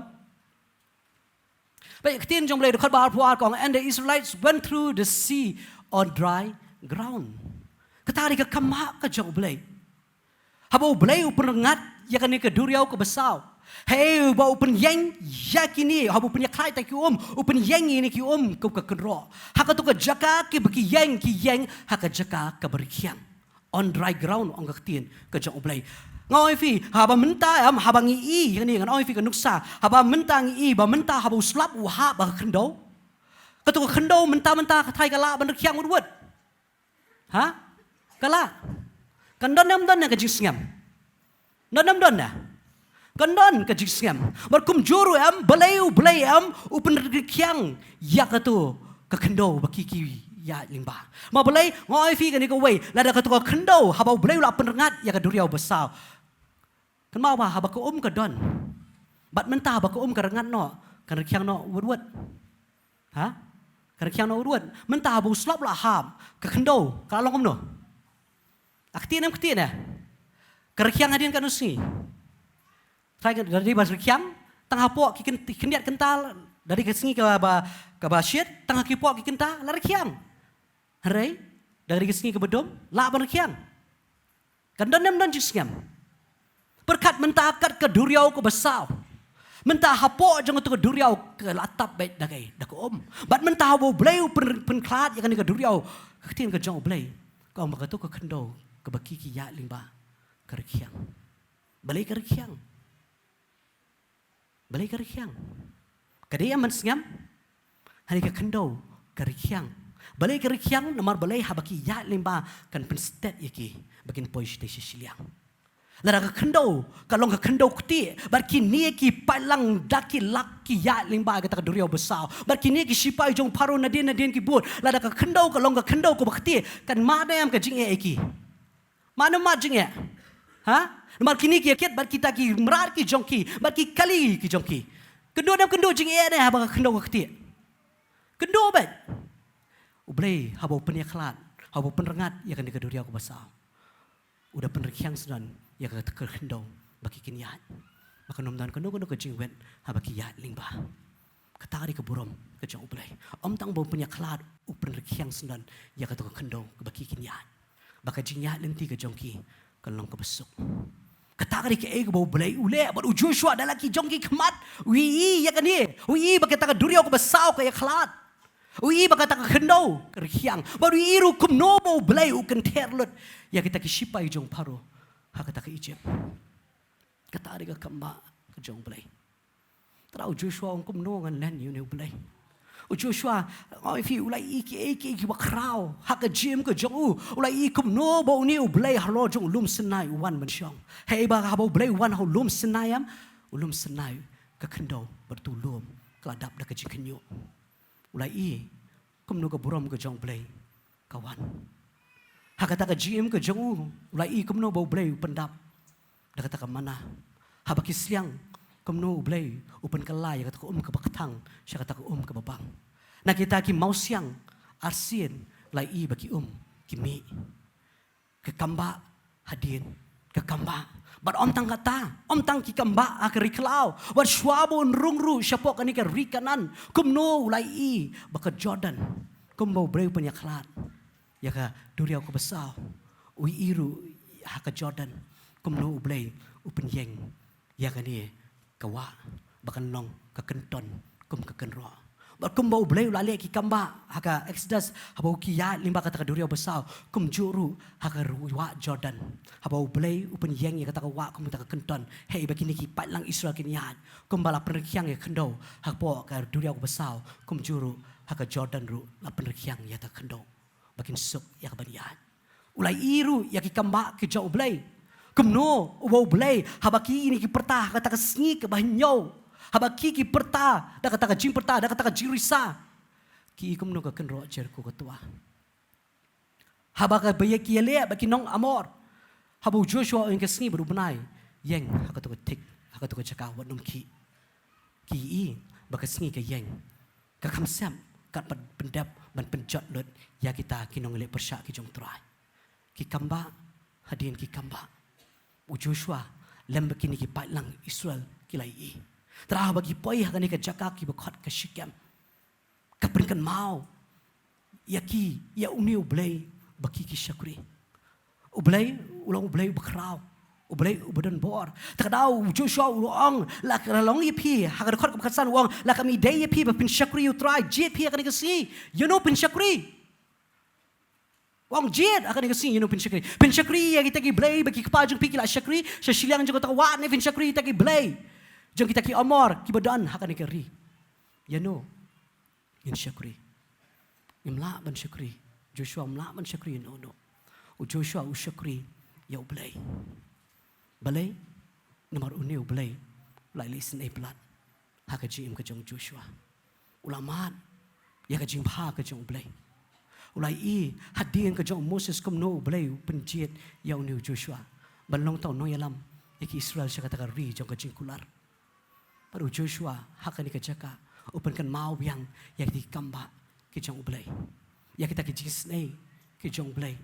bai ketin jong blai dekat bar puar kong and the Israelites went through the sea on dry ground katari ka kama ka jong blai habo blai upengat ya kan ke duriau ke besau hey ba upen yang yakini habu punya klai ta ki upen yang ini ki ku ka kenro haka tu ka jaka ki baki yang haka jaka ka berkiang on dry ground ong ka tin ka jong blai ngoi fi haba menta am haba ngi I yani ngan oi fi ka nuksa haba menta ngi I ba menta habu slap u ha ba kendo ka tu ka kendo menta ka thai ka la ban berkiang wut ha kala kan don na ka jisngam don na Kandon ka jigsam barkum juru am balay am upen rekyang ya katu ka kendo bakiki ya limba ma balay ngoi fi ka ni ka way lada ka to ka kendo haba balay la penrengat ya ka duriau besau kan mau ba haba ka ka don bat menta haba ka ka rengat no kan rekyang no wut ha kan rekyang no wut menta haba slap la ham ka kendo ka long no akti na ka rekyang adin kan usi dari bahasa Kiang, tengah pok kendiat kental dari kesengi ke basyid, tengah kipok kental lari Kiang. Hari dari kesengi ke bedom, lah bar Kiang. Kan dan jisngam. Berkat mentakat ke duriau ke besau. Mentah hapok jangan tu ke duriau ke latap baik dagai dak Bat mentah bo bleu penklat yang ke duriau. Ketin ke jong blei. Kau makatu ke kendo ke baki ki ya limba ke Kiang. Balai ke Kiang. Balai karikyang. Kadai aman sengam. Hari ke kendo karikyang. Balai karikyang nomor balai habaki ya limba kan penstet yaki bakin poish te siliang. Lara ke kendo kalong ke kendo kuti barki ni ki palang daki laki ya limba kata duriau besar. Barki ni ki sipai jong paru nadin ki bud. Lara ke kendo kalong ke kendo ko bakti kan mana yang ke jing eki. Mana mat jing ya? Ha? Nomor kini kiat bar kita ki merar ki jongki, bar ki kali ki jongki. Kendo jing ne haba kendo wakti. Kendo bet. Ublei haba penyaklat, haba penerengat ya kan dikaduri aku besar. Udah penerkiang sedan ya kan kendo baki kiniat. Maka nomdan kendo ke jing wet haba ki ya lingba. Katari ke burom ke jong ublei. Om tang bau penyaklat u penerkiang sedan ya kan kendo baki kiniat. Baka jing ya lenti ke jongki kalong ke besuk. Katari ke ego bau belai ule baru Joshua adalah ki jongki kemat wi ya kan ni wi baka taka duriau ke besau ke yaklat wi baka taka kendo kerhiang baru iru kum no bau belai u kenterlut ya kita ki sipai jong paru hak taka Egypt katari ke kamba ke jong belai terau Joshua kum no ngan len you ne belai Joshua ngoi fi ulai iki bakrau hak jim ke jong ulai kum no bo ni ulai halo jong lum senai wan mensyong hei ba habo ulai wan ho lum senayam ulum senai ke kendo bertulum keladap dak ke kenyo ulai kum no ke burom ke jong ulai kawan. Hakata ka GM ka jong ulai kumno bau blay upendap. Dakata ka mana. Habaki siang kumno blay upen kalai kata ka ka bakatang siya kata ka ka babang. Nakita ki mau siang arsien lai baki kimi. Kekamba hadin kekamba. But om tang kata, om tang ki kamba akari klau. But shwabon rungru syapok ani ka rikanan. Kumno ulai baka Jordan. Kumbo breu penyaklat. Ya ka duriau ka besau. Ui iru haka Jordan. Kumno ublay upen yeng. Ya ka ni kawa bakan long ka kenton kum ka kenro. But kumbo ublay ulali ki kamba haka Exodus habau ki ya limba kata ka duriau besau. Kum juru haka ruwa Jordan. Habau ublay upen yeng ya kata ka wa kum ka kenton. Hei baki ni ki patlang Israel kinyan. Kum bala penekiang ya kendo hakpo ka duriau besau. Kum juru haka Jordan ru la penekiang ya ta kendo. Bakin suk ya ka banyan. Ulai iru ya ki kamba ki jau ublay. Kumno uwa ublay habaki ini ki pertah kata ka sngi ke bahnyau. Habaki ki perta, dah kata jing perta, dah kata jing risa. Ki kumno ka kenro Jericho ketua. Habaka baye ki ele baki nong amor. Habu Joshua yang kesni baru benai. Yang haka tu tik, haka tu cakap wat nom ki. Ki I baka sngi ke yang. Ka kamsam kat pendap ban penjot lut ya kita kinong ele persyak ki jong trai. Ki kamba hadin ki kamba. U Joshua lem bakini ki patlang Israel kilai I. Terah bagi poi hakani ka jakak ki bakhat ka Shikem. Ka perinkan mau. Ya ki ya uni ublay baki ki syakri. Ublay ulang ublay bakrau. Ublay ubadan bor. Takadau Joshua ulang la kalong yepi hakar khat ka baksan uang la kami day yepi ba pin syakri utrai jet pi hakani ka si. You know pin syakri. Wang jet akan kasi you know pin syakri. Pin syakri ya kita ki blay baki kapajung pi kila syakri sa silang jeng tawa ne pin syakri ta ki blay. Jom kita ki amor, ki badan hakan ikari. Ya no. In syakri. Imla ban syakri. Joshua imla ban syakri no. U Joshua u syakri ya ublay. Balay nomor uni ublay. Lai listen e blood. Haka jim ka jong Joshua. Ulaman ya ka jim ha ka jong ublay. Ulai I hadin ka jong Moses kum no ublay penjiet ya uni Joshua. Ban long tau no yalam. Iki Israel siya kata ka ri jong ka jing kular. Baru Joshua hakani ka jaka upankan mau yang di kamba ki jong ublay. Ya kita ki jisnei ki jong ublay.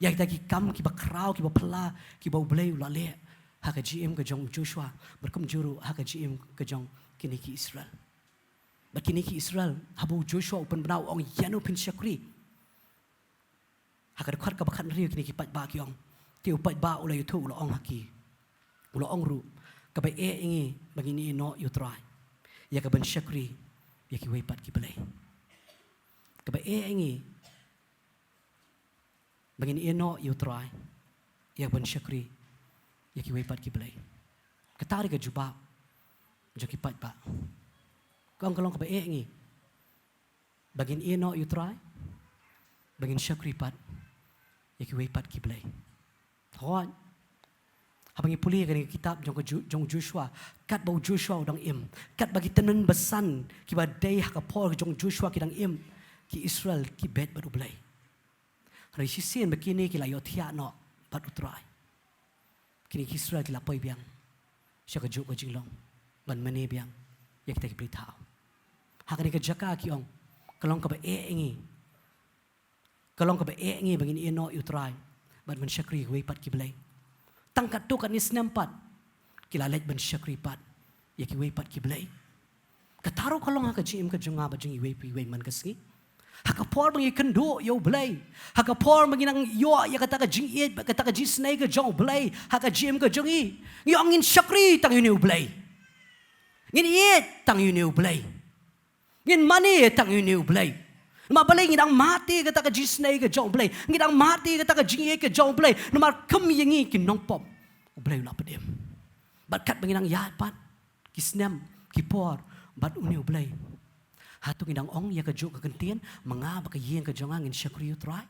Ya kita ki kam ki bakrau ki bapla ki ba ublay ulale haka GM ka jong Joshua berkum juru haka GM ka jong kini ki Israel. Bakini ki Israel habu Joshua upan benau ong yano pin syakri. Haka dekat ka bakan riu kini ki pat ba ki ong. Ti upat ba ulay tu ulo ong haki. Ulo ong ru kabai ingi bagini no yutrai ya kaban syakri ya ki weipat ki belai kabai ingi bagini no yutrai ya kaban syakri ya ki weipat ki belai ketari ka jubab jo ki pat ba kong kalong kabai ingi bagini no yutrai bagin syakri pat ya ki weipat ki belai thon Habang ipuli kani kitab jong Joshua kat bau Joshua udang im kat bagi tenen besan ki badai hakapor jong Joshua kidang im ki Israel ki bet badu blai hari sisen begini ki layo thia no pat utrai kini ki Israel ki lapoi biang sya ka juk ka jinglong ban mani biang ya kita ki beli tau hakani ka jaka ki ong kalong ka ba ingi bangin ino utrai ban man syakri we pat ki blai tangkat tu kan ni senampat kilalet ban syakri pat ya ki we pat ki blai kataro kalong ha ka jim ka junga ba jungi we pi we man kasngi haka por bangi kendo yo blai haka por bangi nang yo ya kata ka jing kata ka jisnai ka jong blai haka jim ka jungi yo angin syakri tang yu blai ngin yet tang yu blai ngin mani tang yu blai mabalay ngidang mati kata ka jisnai ka jong blay ngidang mati kata ka jingi ka jong blay nomar kem yengi kin nong pom blay la pedem bat kat bangidang yat pat kisnem kipor bat uni blay hatu ngidang ong ya ka juk ka kentien manga ba ka yeng ka jong angin syakri utrai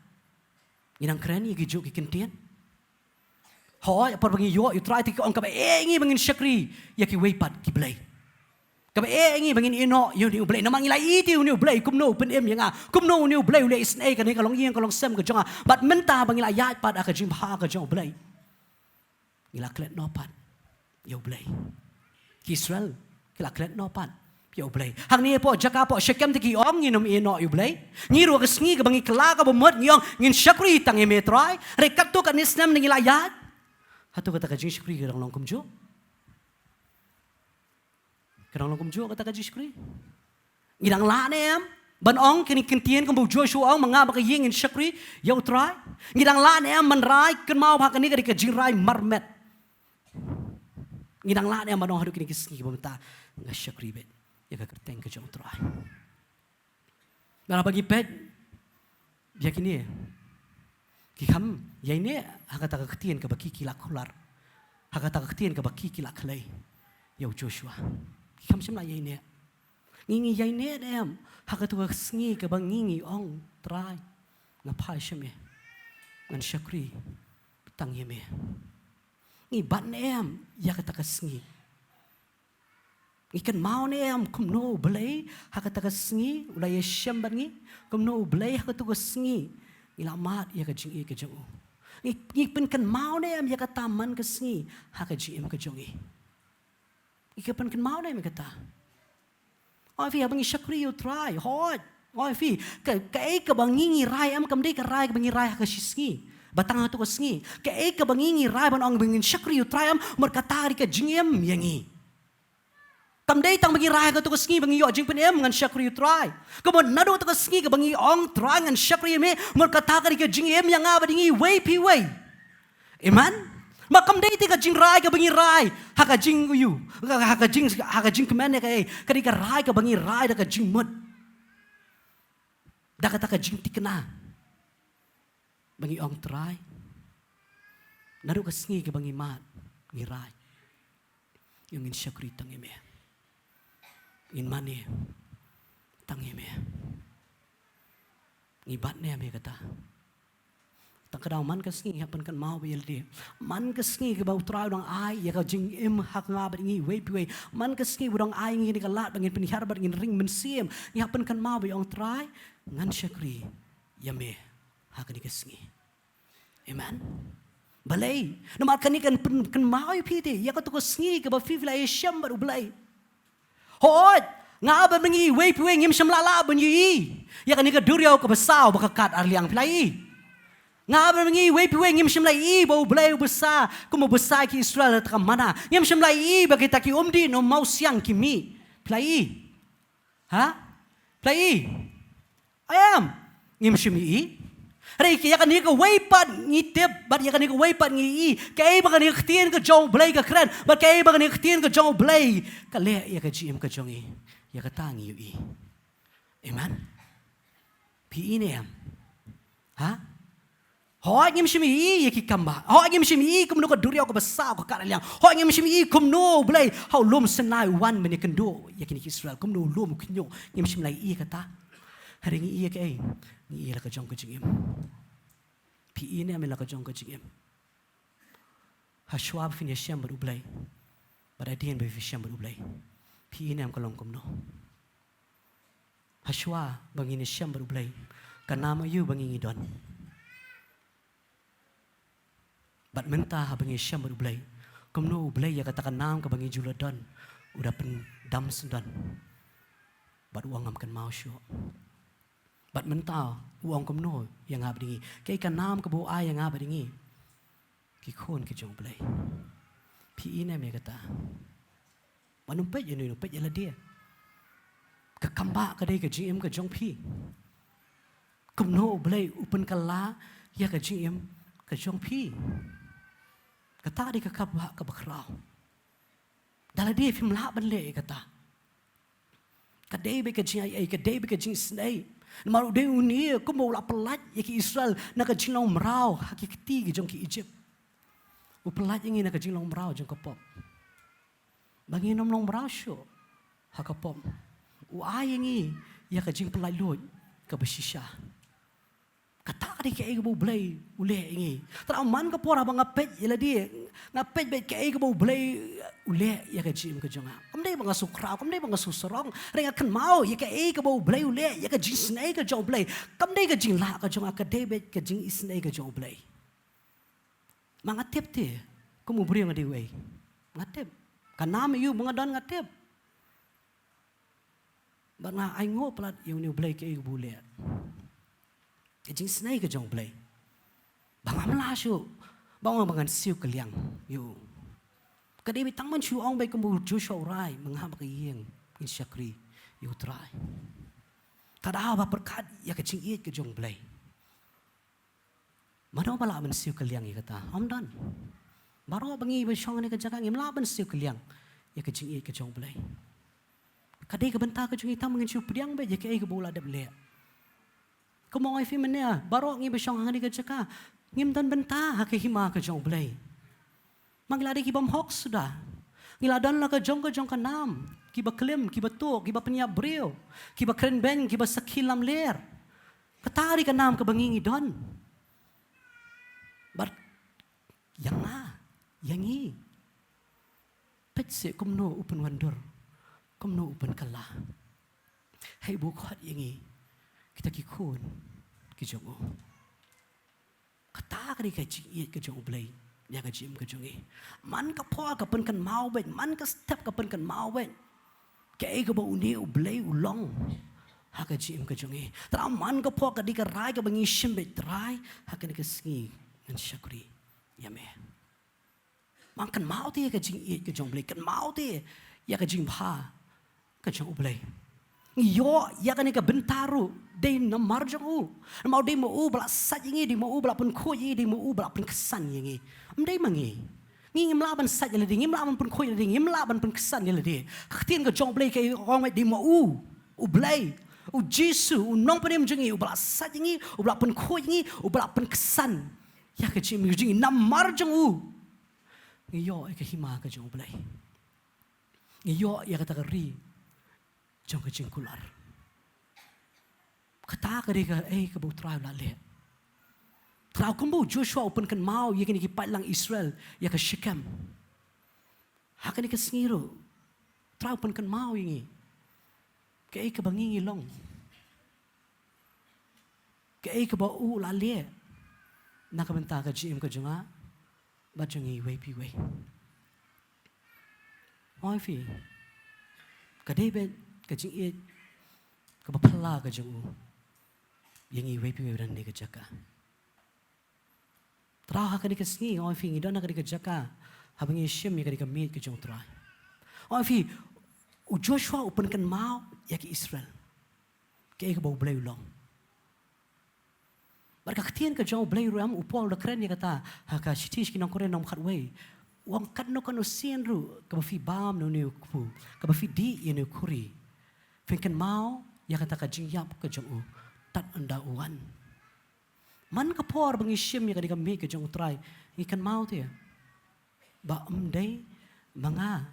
ngidang kren ya ki juk ki kentien hoy par bangi yo utrai ti ong ka ba engi bangin syakri ya ki weipat ki blay Ka ba ngi bangin ino yu ni ublay namang ilai ti ni ublay kumno pen em yanga kumno ni ublay ule isnai ka ni ka long yen ka long sem ka jonga bat menta bangin ayat pat aka jim ha ka jong ublay ila klet no pat yu ublay ki Israel kila klet no pat yu ublay hang ni po jaka po shekem ti ki ong nginom ino yu ublay ngi ro ka sngi ka bangin kla ka bomot ngiyong ngin shakri tang emetrai re katto ka nisnam ni ayat hatu kata ka jing shakri ka long kumjo Kadang long kumjo kata ka jiskri. Ngidang la nem ban ong kini kentien kum Joshua ong manga ba ying in shakri yau try. Ngidang la nem man rai kan mau ba kani ka jingrai marmet. Ngidang la nem ban ong hadu kini kisni bamta nga shakri bet. Ya ka kerteng ka jong try. Ngara bagi pet ya kini ki kham ya ini hakata ka ketien ka baki kilak khular. Hakata ka ketien ka baki kilak khlai. Yau Joshua. Kam semla yai ne ngingi yai ne dem hakatu ka sngi ka bang ngingi ong trai nga phai sheme ngan shakri tang yeme ngi bat nem ya ka ka sngi ngi kan mau nem kum no blai hakata ka sngi ulai shem ban ngi kum no blai hakatu ka sngi ila mat ya ka jing e ka jong ngi pen kan mau nem ya ka taman ka sngi haka jim ka jong e Ikapan kan mau na kata. Oi fi abang shakri you try hot. Oi fi ka ka bangingi rai am kam dei ka rai bangi rai ka shisngi. Batang tu ka sngi. Ka bangingi rai ban ong bangin shakri you try am merkatari ka jingem yangi. Kam dei tang bangi rai ka tu ka sngi bangi yo jing pen em ngan shakri you try. Kamon nado tu ka sngi ka bangi ong try ngan shakri me merkatari ka jingem yang nga badingi way pi way. Amen. Makam dei ka jing rai ka bangi rai haka jing uyu haka jing kemane ka kadi ka rai ka bangi rai da ka jing mud da ka jing tikna bangi ong trai naru ka sngi ka bangi mat ngi rai yung in shakri tang eme in mane tang eme ngi bat ne ame kata tak kadang man ka sngi hapan kan mau bel dia man ka sngi ka bau trau dong ai ya ka jing im hak nga ba ngi we pi we man ka sngi budong ai ngi ni ka lat bangin pin har bar ngin ring men sim ni hapan kan mau be ong trai ngan shakri yame hak ni ka sngi amen balai namat kan ni kan mau pi ti ya ka tu ka sngi ka ba fi fla sham bar ublai hot nga ba ngi we pi we ngim sham la la ban yi ya kan ni ka duriau ka basau ba ka kat arliang plai Nga ba ngi we pi we ngim shim lai I bo blai besar kumo besar ki Israel ta mana ngim shim lai I ba kita ki umdi no mau siang ki mi plai ha plai ayam ngim shim I rei ki ya kan ni ka we pat ngi tep ba ya kan ni ka we pat ngi I kai ba kan ni ktien ka jong blai ka kran ba kai ba kan ni ktien ka jong blai ka le ya ka jim ka jong I ya ka tangi I amen pi ini am ha Hoi ngim shimi I yaki kamba. Hoi ngim shimi I kum no ka duriau ka besar ka karaliang. Hoi ngim shimi I kum no blai how lum senai wan meni kendo yaki ni Israel kum no lum kinyo ngim shim lai I kata. Hari ngi I ka ai. Ngi I la ka jong ka jingim. Pi ini amela ka jong ka jingim. Hashwab fin yasham baru blai. Pada dien be fisham baru blai. Pi ini am ka long kum no. Hashwa bangin yasham baru blai. Kanama yu bangin idon. Bat menta habangi syam baru belai. Kumno belai ya katakan nam ke bangi juladon. Udah pen dam sundan. Bat uang amkan mau syok. Bat menta uang kumno yang ngab dingi. Kaya ikan nam ke bau ay yang ngab dingi. Kikon ke jong belai. Pi ina me kata. Manumpet ya numpet ya lah dia. Kekambak ke dia ke jing ke jong pi. Kumno belai upen kala ya ke jing ke jong pi. Kata dia kekabak ke bakrau. Dalam dia film lah benle kata. Kadai be ke jing ai kadai be ke jing snai. Maru dia uni ku mau la pelat ya ki Israel nak ke jing long merau hakikati ke jong ki Egypt. U pelat yang nak ke jing long merau jong ke pop. Bagi nom long merau syo hakapom. U ai yang ya ke jing pelat lot ke besisha. Kata dia ke bau belai ule ini. Teraman ke pora bang ngapet ila dia ngapet bet ke bau belai ule ya ke jim ke jonga. Kamdai bang asu krau, kamdai bang asu sorong. Ringa kan mau, ya ka ka bau blay ule, ya ka jing snai ka jong blay. Kamdai ka jing la ka jong akadebet ka jing isnai ka jong blay. Mangatip te, kamu beri nga diway. Ngatip. Kanami yu mga don ngatip. Ba nga ay ngo pala yung niyo blay ka iyo bule. Ka jing snai ka jong blay. Bang amlasyo. Bang mga siyo kalyang. Yu. Kadibit tang man siyo ang bay kamu Joshua uray. Mga makiyeng. In syakri. Yu try. Tadawa perkat ya ka jing iit ka jong blay. Mano malaban siyo kalyang ikata. Amdan. Baro bangi ba siyang ni kajakang imlaban siyo kalyang. Ya ka jing iit ka jong blay. Kadai ka banta ka jong itam ngin siyo pediang ba ya ka ay ka bola da blay. Kumong ay fiman niya. Baro ngi ba siyang ni kajaka. Ngimdan benta hakihima ka jong blay. Maglari kibam hok sudah. Ngiladan la ka jong kanam. Kiba klim, kiba to, kiba penyabril. Kiba krenben, kiba sakilam ler. Katari ka nam ka bangingi don. But yang yangi. Petse kumno upen wandur. Kumno upen kala. Hey bukot yangi. Kita kikun kijongo. Kata kari ka jingit ka jong blay. Ya ka jim ka jongi. Man ka po ka pen kan mau ben, man ka step ka pen kan mau ben. Kay ka ba uni u blay ulong. Ha ka jim ka jongi. Tra man ka po ka di ka rai ka bangi shimbe try. Ha ka ni ka singi ngan syakri. Yame. Man kan mau ti ka jingit ka jong blay. Kan mau ti ya ka jim ha ka jong blay. Yo ya kan ka bentaru day na marjang u mau day mo u bla sat yangi di mo u bla pun ko yi di mo u bla pun kesan yangi amdai mangi ngi mlaban sat yale di ngi mlaban pun ko yale di ngi mlaban pun kesan yale di khtien ka jong blay kay ong di mo u blay u jisu u nong panem jangi u bla sat yangi u bla pun ko yangi u bla pun kesan ya ka jim jingi na marjang u ngi yo ka hima ka jong blay ngi yo ya ka ta ri jong ka jingkular. Kata ka ka ka bau trial la le. Trau kumbu Joshua open kan mau ya kini kipat lang Israel ya ka Shechem. Ha kini ka singiro. Trau open kan mau yangi. Ka ka bangingi long. Ka ka bau la le. Nakabenta ka jim ka jonga. Ba jongi way pi way. Oi fi. Ka David ka jing it ka bapala ka jong yang iway pi ran ni ka jaka tra ka ni ka sngi oi fi ngi don ka ni ka jaka habang ishim ni ka ni ka meet ka jong tra oi fi u Joshua open kan mau ya ki Israel ke ka bau blay long barka ktien ka jong blay ram upol da kren ya kata ha ka shitish ki nong koren nom khatway wang kat no kan osien ru ka ba fi bam no ni ku ka ba fi di ye ni kuri Finkan mau ya kata ka jingyap ka jong tat anda uwan. Man ka por bangi shim ya ka mi ka jong try. Ikan mau ti. Ba day mga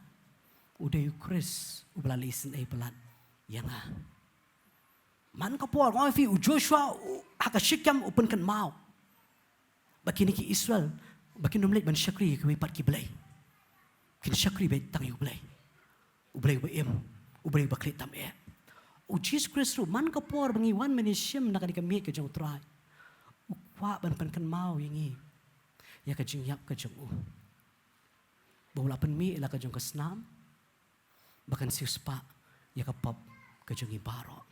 uday Chris ublalisin ay pelat yanga. Man ka por ngoi fi u Joshua haka Shechem open kan mau. Bakini ki Israel bakin numlet ban syakri ka pat ki blay. Kin syakri be tang yu blay. Ublay ba im. Ublay ba klit tam e. O Jesus Christ man ka por bangi wan manishim na ka mi ka jong try. Ukwa ban pan kan mau yangi. Ya ka jing yap ka jong u. Bawla pan mi ila ka jong kasnam. Bakan siuspa ya ka pop ka jong ibaro.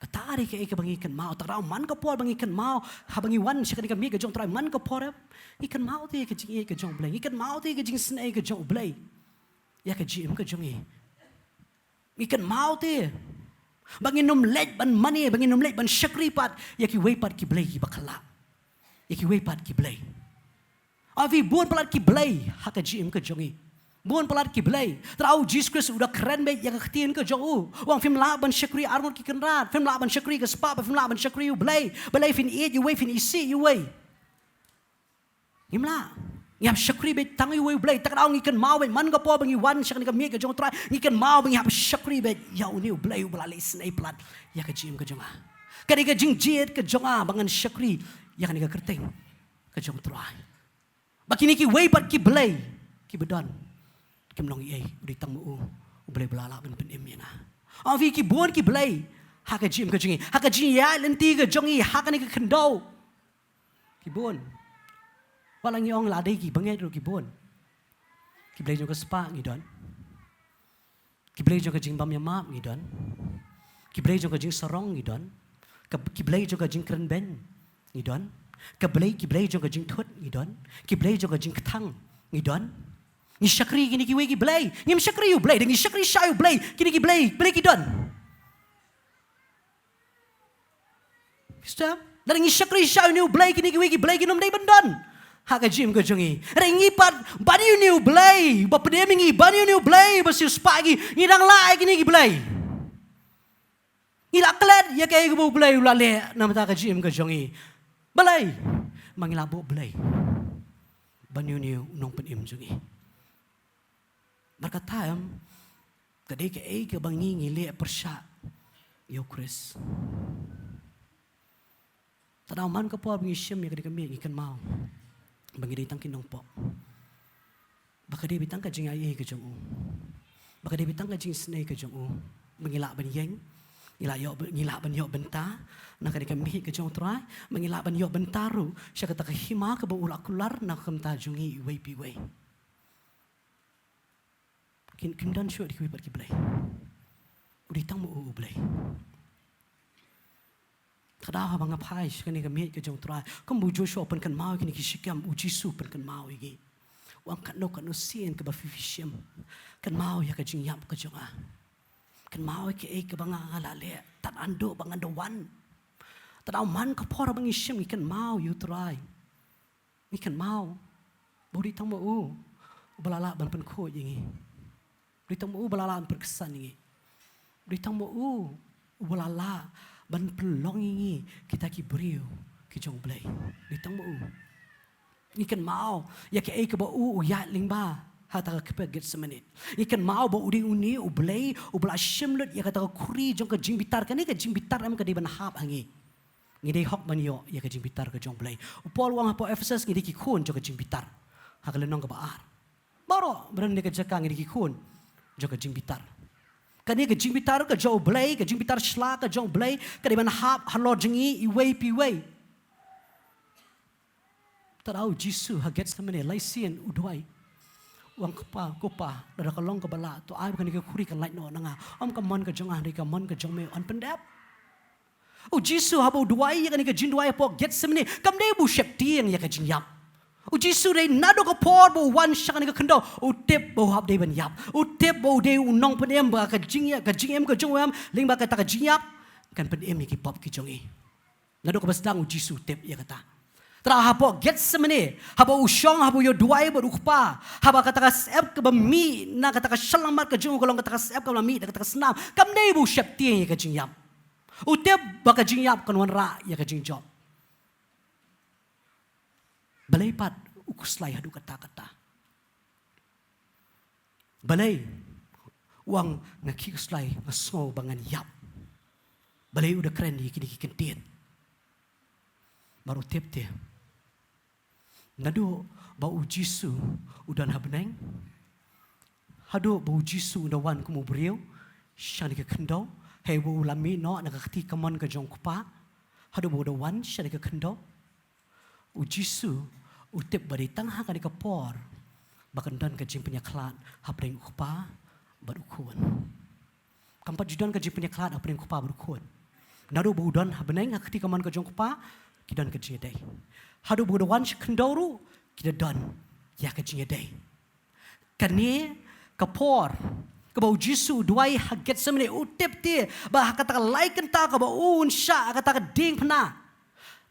Katari ka bangi kan mau taraw man ka por bangi kan mau habangi wan siya ka mi ka jong try man ka por ikan mau ti ka jing ka jong blay. Ikan mau ti ka jing snay ka jong blay. Ya ka jim ka jong e. Ikan mau ti. Bangin numlet ban mani, bangin numlet ban syakri pat, ya ki way pat ki blay ki bakala. Ya ki way pat ki blay. Avi buon palat ki blay, haka jim ka jongi. Buon palat ki blay. Trau Jesus Christ udah keren bet yang ketien ka jongu. Wang film la ban syakri armor ki kenrat, film la ban syakri ka spa, film la ban syakri u blay. Blay fin eat, you way fin isi, you way. Imla. Ngap syakri bet tangi we blay takraw ngikan mau bet man ka po bangi wan syak ni ka mi ka jong try ngikan mau bangi hap syakri bet ya uni blay blali snai plat ya ka jim ka jonga kani ka jing jet ka jonga bangan syakri ya kani ka kerteng ka jong try bakini ki we pat ki blay ki bedan Kim long ye udi tang mu boleh belala ben pen im yana. Avi ki bon ki belai haka jim ka jingi haka jing ya lenti ka jongi haka ni ka kendau. Ki bon. Walang yong la dai ki bangai ro ki bon. Ki belai jo ka spa ngidon. Ki belai jo ka jing bam yamap ngidon. Ki belai jo ka jing sarong ngidon. Ki belai jo ka jing kren ben ngidon. Ki belai jo ka jing thut ngidon. Ki belai jo ka jing ktang ngidon. Ni syakri kini ki wegi belai. Ngim syakri you belai, dengi syakri syayu belai. Kini ki belai ki don. Stop. Dan ngi syakri syayu ni belai kini ki wegi belai kinom dai bendon. Haka jim ke jongi. Rengi pat bani ni belai, ba pedemingi bani ni belai basiu spagi. Ngidang lai kini ki belai. Ngila klet ya kai ke belai ulale nam ta ka jim ke jongi. Belai. Mangila bo belai. Bani ni nong pen im jongi. Berkata kadai ke ke bangi ngile persya yo Chris. Tadau man ka po bangi syem ya kadai kami ikan mau. Bangi dai tangkin nong po. Baka dai bitang ka jing ai ke jong u. Baka dai bitang ka jing snai ke jong u. Mengilak ban yeng. Ngilak ban yo benta. Nak kadai kami ke jong trai. Mengilak ban yo bentaru. Sya kata ka hima ka ba ulak kular nak kamta jungi wei pi wei. Kim dan syuk di kuipat ki belai. Udi tang mu belai. Kada ha bang apai kani ka mi ke jong trai. Kam bu Joshua pen kan mau kini ki sikam uji su pen kan mau igi. Wang kan no sien ke ba fifishim. Kan mau ya ka jing yap ka jong a. Kan mau ke ke bang ala le tat ando bang ando wan. Tadau man ka por bang isim ikan mau you try. Ikan mau. Budi tang mu balala ban pen ko yingi. Beritang mu balala berkesan ini. Beritang mu balala ban pelong ini kita ki beriu ki jong belai. Beritang mu. Ikan mau ya ke ke ba ya lingba hata ka ke get semenit. Ikan mau ba udi uni belai bala shimlut ya kata kuri jong ka jing bitar kan ka jing bitar am ka di ban hap hangi. Ngidai hok ban yo ya ka jing bitar ka jong belai. Upol wang hapo Ephesus ngidai ki kun jong ka jing bitar. Hakalenong ka baar. Baro berani ka jakang ngidai ki kun. Joka jing bitar. Kani ke jing bitar ke jauh belai, ke jing bitar shla ke jauh belai, ke di mana hap halor jengi iwei piwei. Tarau Jisu haget samene laisian udwai. Wang kopa dara kalong ke bala to ai kani ke kuri ke light no nanga. Om ke mon ke jong ahri ke mon ke jong me on pendap. Oh Jisu habo udwai ya kani ke jing udwai po get samene kam dei bu shep tiang ya ke jing yap. Jisu dei nado ka por bo wan shakani ka kendo tip bo hab dei ban yap tip bo dei unong penem ba ka jing em ka jong am ling ba ka ta ka jing yap kan penem ki pop ki jongi nado ka basdang Jisu tip ya kata tra hapo get semene hapo usyong hapo yo duai bo ukpa haba kata ka sep ka mi na kata ka shalamat ka jong kolong kata ka sep ka mi kata ka snam kam dei bu shep ti ya ka jing yap tip ba ka jing yap kan wan ra ya ka jing job balai pat ukuslai hadu kata-kata. Balai wang nakikuslai ngaso bangan yap. Balai udah keren di kini kentit. Baru tip dia. Nado bau Jisu udah nabeneng. Hado bau Jisu udah wan kumu beriau. Syani ke kendau. Hei bau lami no nakakti kaman ke jong kupa. Hado bau udah wan syani ke kendau. Jisu utip bari tangha ka di kapor bakan dan ka jing penyaklat hapreng ukpa barukun kampat judan ka jing penyaklat hapreng ukpa barukun nado budan habeneng akti kaman ka jong ukpa kidan ka jing dai hadu budawan kendoru kidan ya ka jing dai kani kapor ka bau Jisu duai haget semene utip ti ba kata lai kenta ka ba unsha kata ka ding pna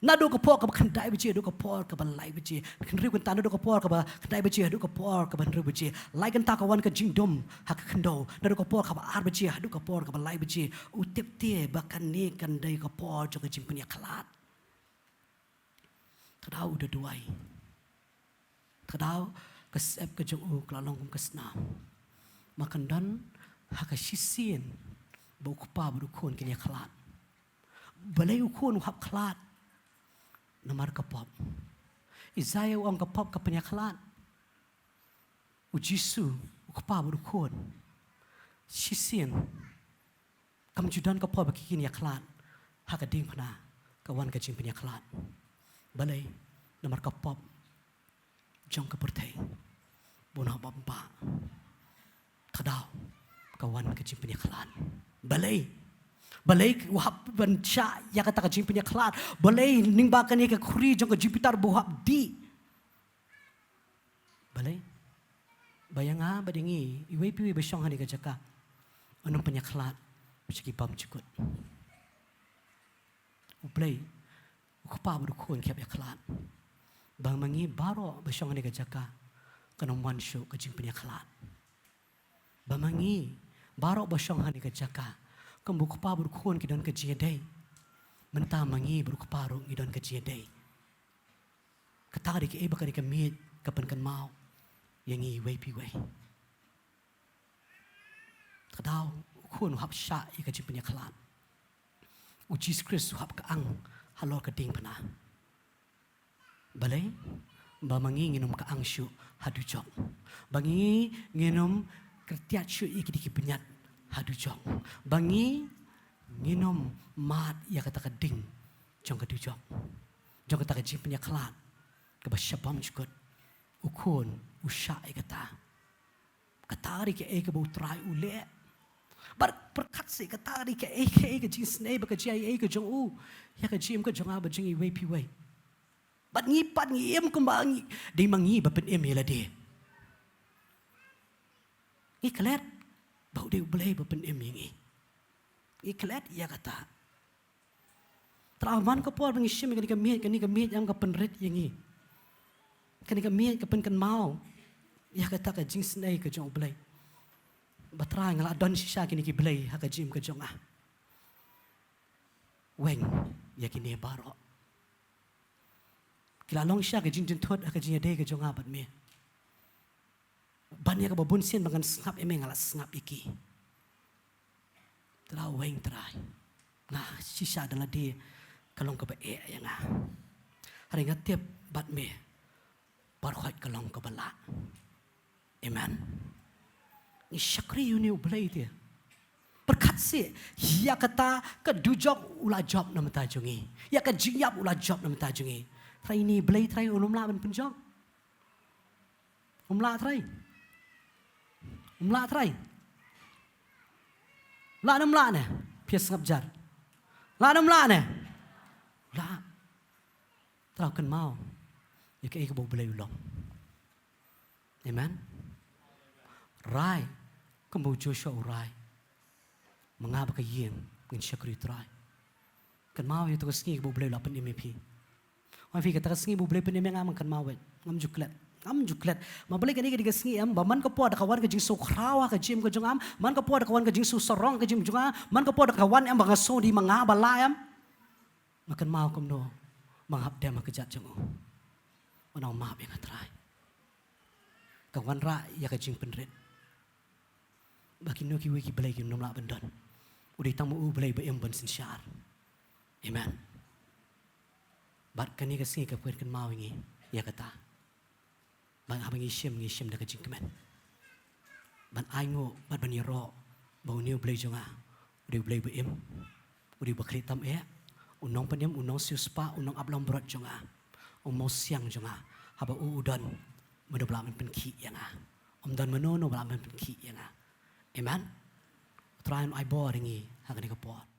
nado ka por ka kandai biji do ka por ka ban lai biji kan riu kan tano do ka por ka ba kandai biji do ka por ka ban riu biji lai kan ta ka wan ka jingdom ha ka kando nado ka por ka ba ar biji do ka por ka ban lai biji utip tie ba kan ni kan dai ka por jo ka jing punya kalat kadau udah duai kadau ka sep ka jong u klalong kum kasna makan dan ha ka sisien ba ku pa bu kun kinya kalat balai ukun hap kalat namar kapop. Isaiah ang kapop ka penyaklat. Jisu ukpa berukun sisian kamjudan ka po bakikin ya klan hakading pana kawan ka jing punya klan balai nomor ka pop jong ka pertai bona bamba tadau kawan ka jing punya klan balai wahab banca ya kata ka jing punya klan balai ning ba ka ni ka khuri jong ka jipitar bohab di balai bayang badingi iwe piwe besyong hani ka jaka anong punya klan Bagi bam cikut. Uplay. Ukpa berukun kiap ya kelan. Bang mangi baro besyong ni kajaka. Kanong mansyo kajing punya kelan. Bang mangi baro besyong ni kajaka. Kambu ukpa berukun kidon kajing day. Mentah mangi berukpa ro kidon kajing day. Katari ke iba kani kamit kapan kan mau. Yang iwe piwe. Kadau kun hab sya ika jing punya kelan. Uji Kristus hab ka ang halor ka ding pana. Balai ba mangi nginum ka ang syu hadu jong. Bangi nginum kertiat syu iki diki penyat hadu jong. Bangi nginum mat ya kata ka ding jong ka du jong. Jong kata ka jing punya kelan. Ka ba syabam jukut. Ukun usya ika ta. Katari ke eka bau trai ule. Berkat si katari ke eka jing snei ba ka jai eka jong u. Ya ka jim ka jong aba jing iwe piwe. Bat ngipat ngiem kembangi. Di mangi ba pen em yela de. Iklet bau de boleh ba pen em yangi. Iklet ya kata. Traman ka por bangisim kani ka miet yang ka penret yangi. Kani ka miet ka pen kan mau. Ya kata ka jing snei ka jong boleh. Batrai ngala don sisa kini ki belai haka jim ke jong ah. Weng ya kini baro. Kila long sisa ke jing thot haka jing dei ke jong ah bat me. Ban ya ka babun sien bangan sngap eme ngala sngap iki. Tera weng trai. Nah sisa adalah dia kalong ka ba e yang ah. Hari ngatep bat me. Barkhot kalong ka bala. Amen. Ni syakri yuni ublay dia. Berkat si, ya kata kedujok ulah job nama tajungi. Ya ke jiap ulah job nama tajungi. Trai ni blay trai ulum la ban penjok. La trai. La trai. La nam la ne. Pias ngap jar. La nam la ne. La. Trau kan mau. Ya ke ikut blay ulong. Amen. Rai. Kambu Joshua urai. Mengapa ke yin ngin syakri trai. Kan mau itu kesengi bu boleh lapan MP. Wan fi kata kesengi bu boleh pen ngam kan mau ngam juklet. Ma boleh kani ke kesengi am baman ka po ada kawan ke jing so krawa ke jim ke jong am, man ka po ada kawan ke jing so sorong ke jim jong am, man ka po ada kawan am banga so di mangaba la am. Makan mau kam no manghap dem ke jat jong. Wanau maaf yang trai. Kawan ra ya ke jing penret. Bagi nuki wiki belai kim nomla bendan. Udah tamu belai be emban sinsyar. Amen. Bat kani kasi ka puer kan mau ngi ya kata. Bang abang ngishim dah kajing kemen. Ban aingo bat ban yero bau niu belai jonga. Udah belai be em. Udah bakri tam unong panyam unong siuspa unong ablam berat jonga. Mau siang jonga. Haba udan mena belaman penki yang dan menono belaman penki yang Amen. Try ai bo ringi hakani ka pot.